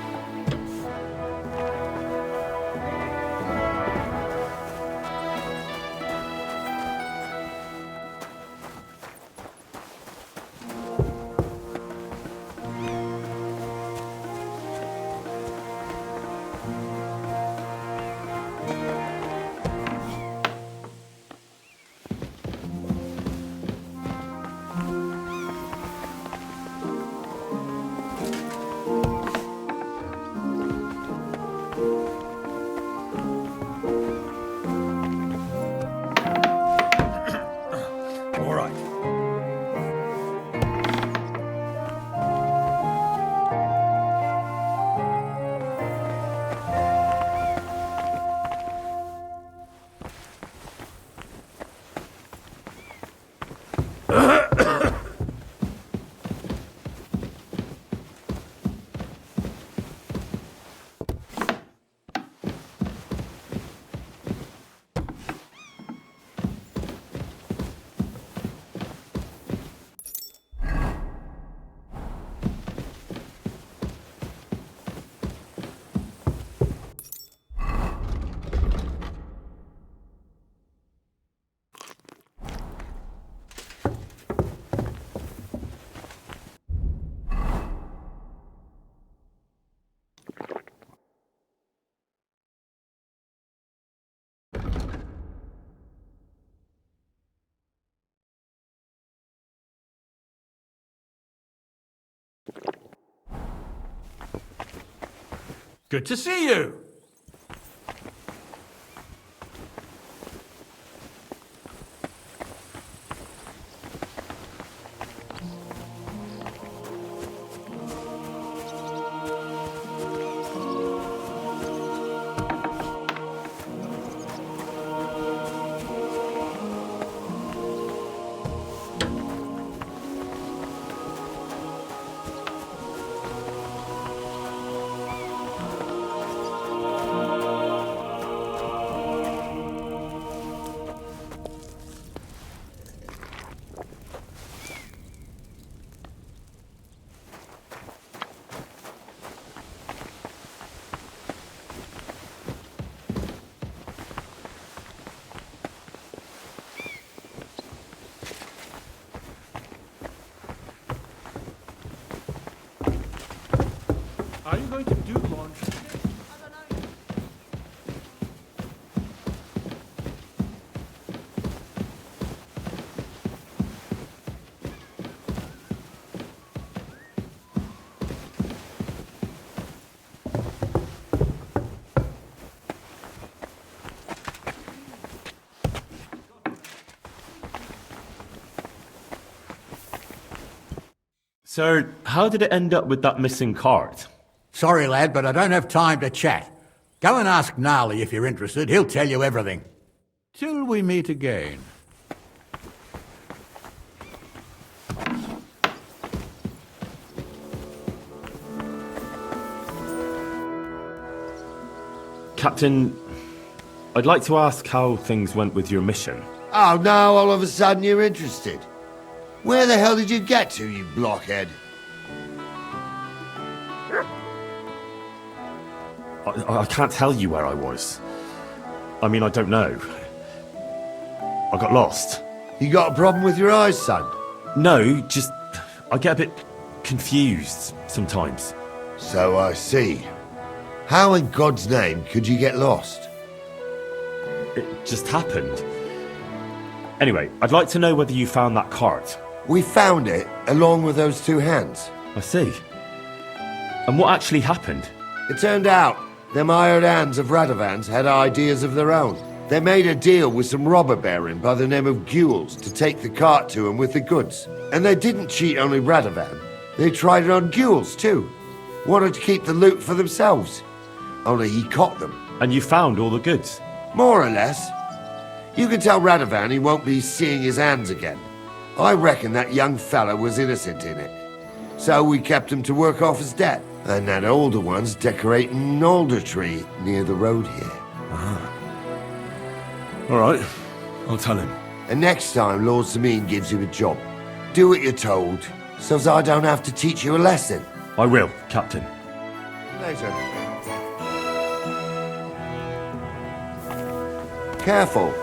All right. Good to see you. going to do laundry? Sir, how did it end up with that missing cart? Sorry, lad, but I don't have time to chat. Go and ask Gnarly if you're interested. He'll tell you everything. Till we meet again. Captain, I'd like to ask how things went with your mission. Oh, now all of a sudden you're interested. Where the hell did you get to, you blockhead? I can't tell you where I was. I mean, I don't know. I got lost. You got a problem with your eyes, son? No, just... I get a bit confused sometimes. So I see. How in God's name could you get lost? It just happened. Anyway, I'd like to know whether you found that cart. We found it, along with those two hands. I see. And what actually happened? It turned out them hired hands of Radovans had ideas of their own. They made a deal with some robber baron by the name of Gules to take the cart to him with the goods. And they didn't cheat only Radovan. They tried it on Gules too. Wanted to keep the loot for themselves. Only he caught them. And you found all the goods? More or less. You can tell Radovan he won't be seeing his hands again. I reckon that young fella was innocent in it. So we kept him to work off his debt. And that older one's decorating an alder tree near the road here. All right, I'll tell him. And next time Lord Sameen gives you a job, do what you're told, so as I don't have to teach you a lesson. I will, Captain. Later. Careful.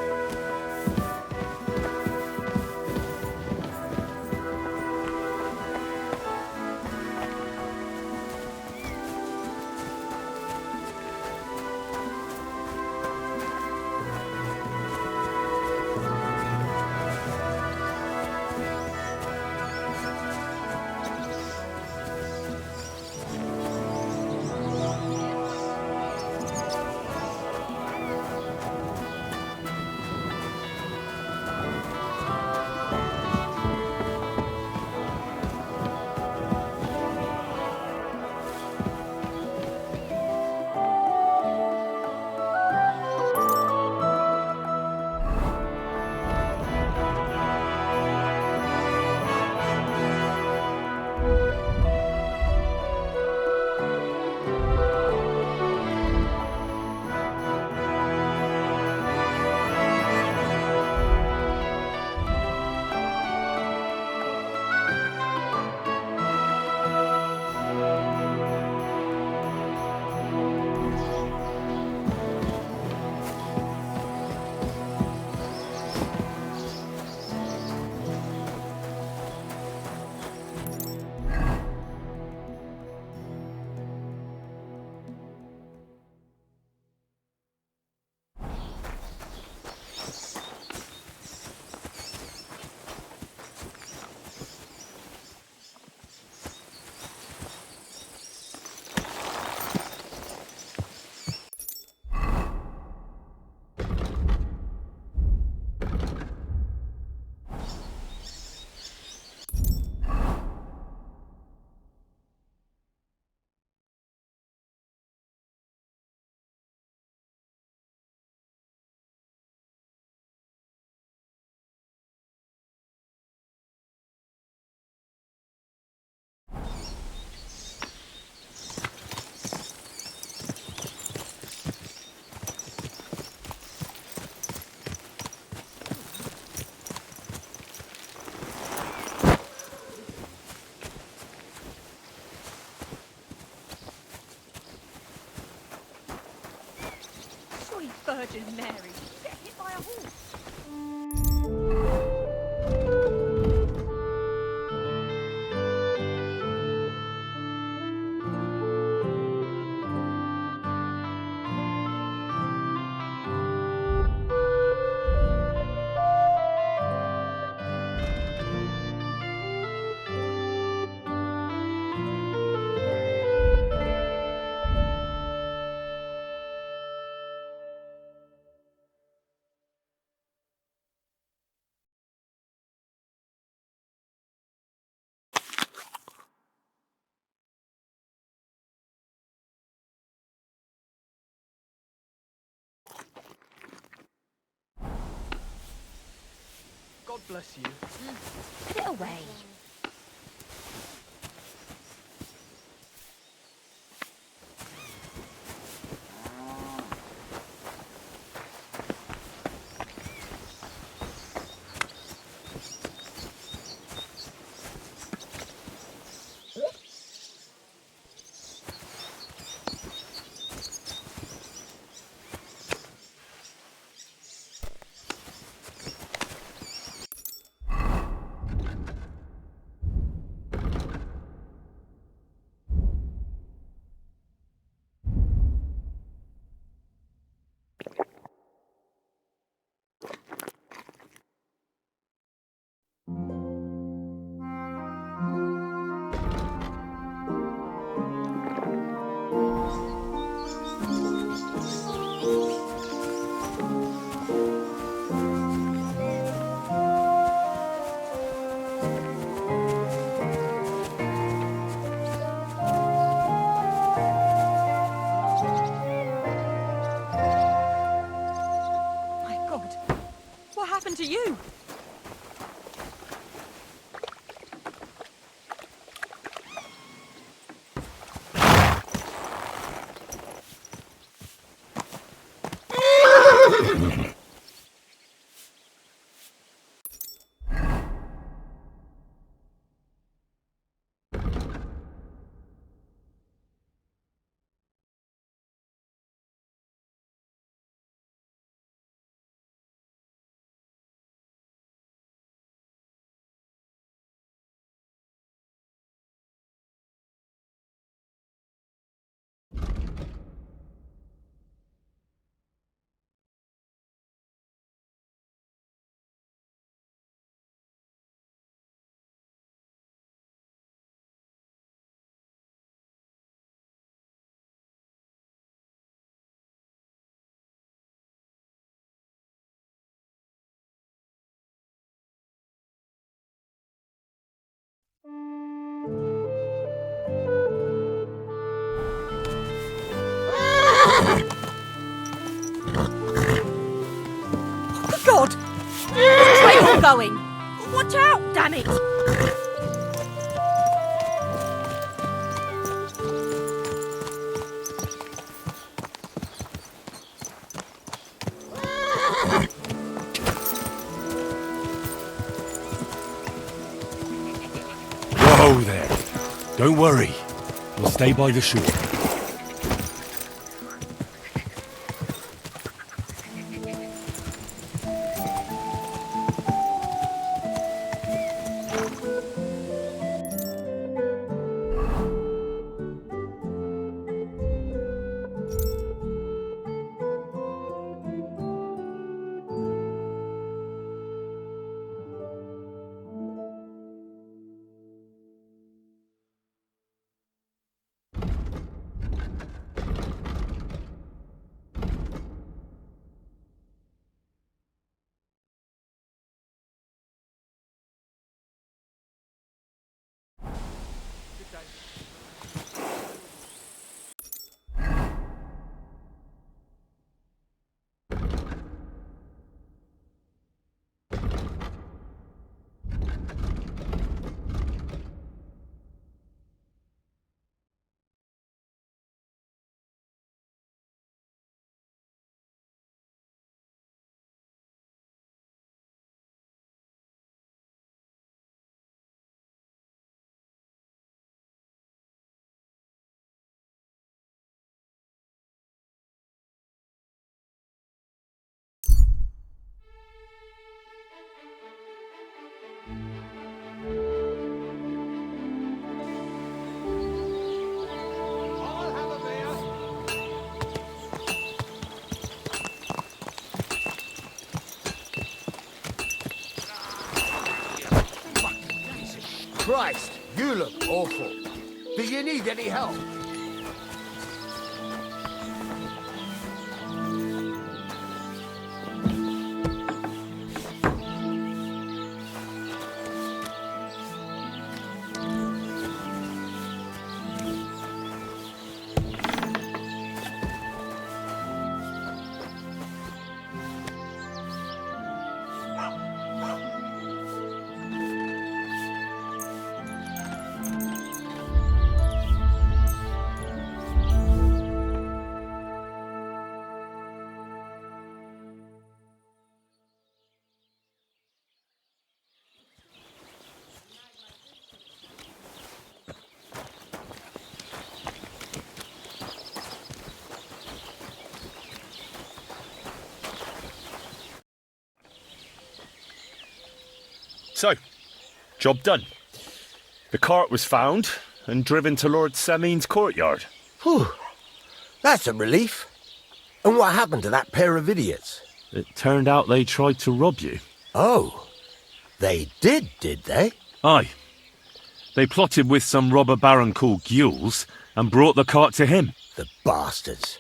Virgin Mary, get hit by a horse. God bless you. Put it away. My God, what happened to you? Good God! Where's the train all going? Watch out, damn it! Whoa there. Don't worry. We'll stay by the shore. Christ, you look awful. Do you need any help? So, job done. The cart was found and driven to Lord Semin's courtyard. Whew. That's a relief. And what happened to that pair of idiots? It turned out they tried to rob you. Oh. They did they? Aye. They plotted with some robber baron called Gules and brought the cart to him. The bastards.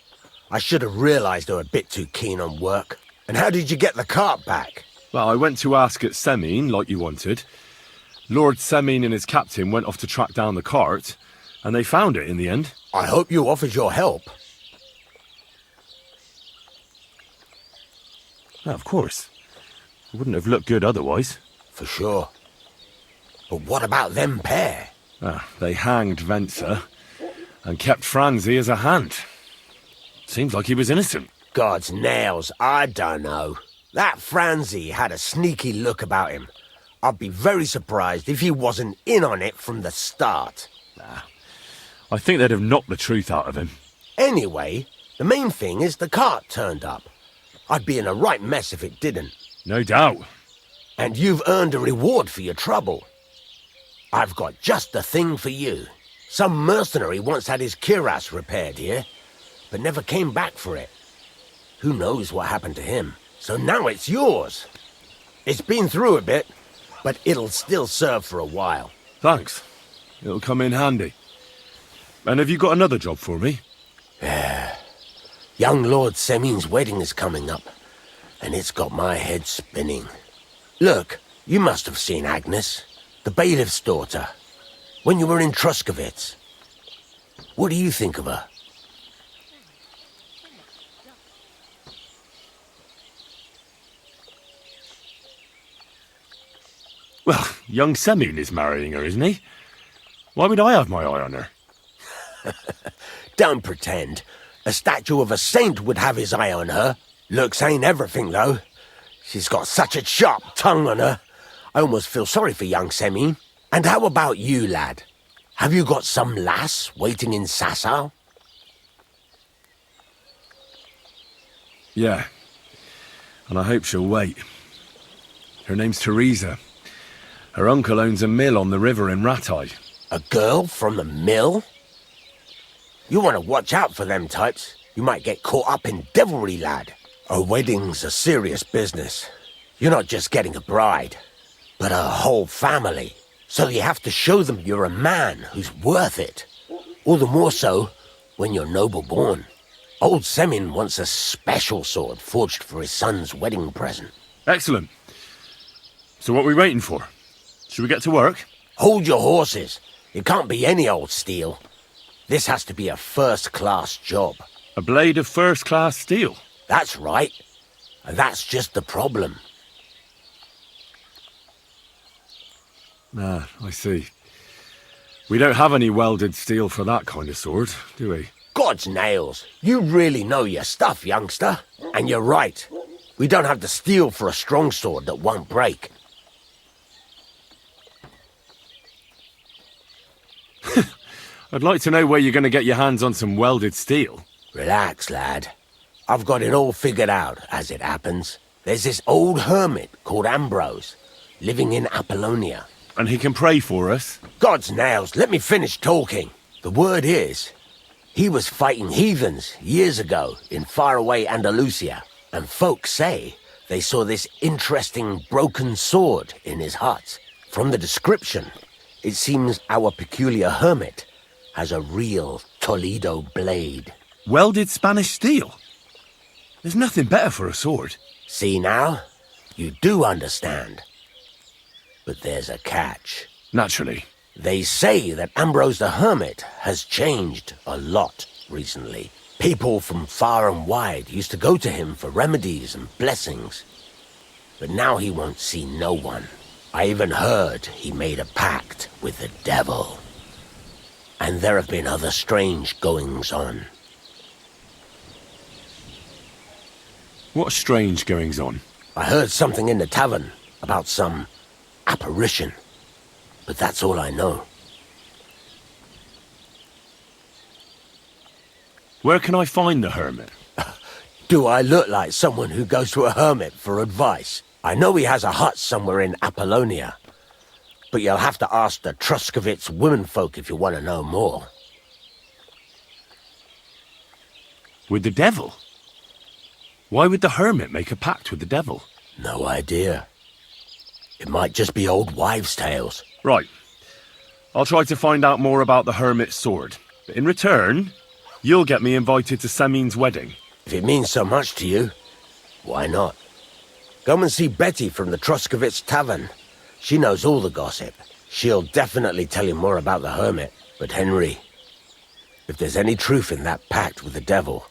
I should have realised they were a bit too keen on work. And how did you get the cart back? Well, I went to ask at Semin, like you wanted. Lord Semin and his captain went off to track down the cart, and they found it in the end. I hope you offered your help. Of course. It wouldn't have looked good otherwise. For sure. But what about them pair? They hanged Venser and kept Franzi as a hand. Seems like he was innocent. God's nails, I don't know. That Franzi had a sneaky look about him. I'd be very surprised if he wasn't in on it from the start. I think they'd have knocked the truth out of him. Anyway, the main thing is the cart turned up. I'd be in a right mess if it didn't. No doubt. And you've earned a reward for your trouble. I've got just the thing for you. Some mercenary once had his cuirass repaired here, but never came back for it. Who knows what happened to him? So now it's yours. It's been through a bit, but it'll still serve for a while. Thanks. It'll come in handy. And have you got another job for me? Young Lord Semin's wedding is coming up, and it's got my head spinning. Look, you must have seen Agnes, the bailiff's daughter, when you were in Truskowitz. What do you think of her? Well, young Semin is marrying her, isn't he? Why would I have my eye on her? Don't pretend. A statue of a saint would have his eye on her. Looks ain't everything, though. She's got such a sharp tongue on her. I almost feel sorry for young Semin. And how about you, lad? Have you got some lass waiting in Sasau? Yeah. And I hope she'll wait. Her name's Teresa. Her uncle owns a mill on the river in Ratai. A girl from the mill? You want to watch out for them types. You might get caught up in devilry, lad. A wedding's a serious business. You're not just getting a bride, but a whole family. So you have to show them you're a man who's worth it. All the more so when you're noble born. Old Semin wants a special sword forged for his son's wedding present. Excellent. So what are we waiting for? Should we get to work? Hold your horses. It can't be any old steel. This has to be a first-class job. A blade of first-class steel? That's right. And that's just the problem. I see. We don't have any welded steel for that kind of sword, do we? God's nails. You really know your stuff, youngster. And you're right. We don't have the steel for a strong sword that won't break. I'd like to know where you're going to get your hands on some welded steel. Relax, lad. I've got it all figured out, as it happens. There's this old hermit called Ambrose, living in Apollonia. And he can pray for us? God's nails, let me finish talking. The word is, he was fighting heathens years ago in faraway Andalusia, and folks say they saw this interesting broken sword in his hut. From the description, it seems our peculiar hermit has a real Toledo blade. Welded Spanish steel? There's nothing better for a sword. See now? You do understand. But there's a catch. Naturally. They say that Ambrose the Hermit has changed a lot recently. People from far and wide used to go to him for remedies and blessings. But now he won't see no one. I even heard he made a pact with the devil. And there have been other strange goings-on. What strange goings-on? I heard something in the tavern about some apparition. But that's all I know. Where can I find the hermit? Do I look like someone who goes to a hermit for advice? I know he has a hut somewhere in Apollonia, but you'll have to ask the Truscovitz womenfolk if you want to know more. With the devil? Why would the hermit make a pact with the devil? No idea. It might just be old wives' tales. Right. I'll try to find out more about the hermit's sword. But in return, you'll get me invited to Semin's wedding. If it means so much to you, why not? Come and see Betty from the Truscovitz Tavern. She knows all the gossip. She'll definitely tell you more about the hermit. But Henry, if there's any truth in that pact with the devil,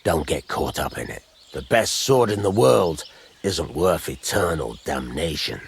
don't get caught up in it. The best sword in the world isn't worth eternal damnation.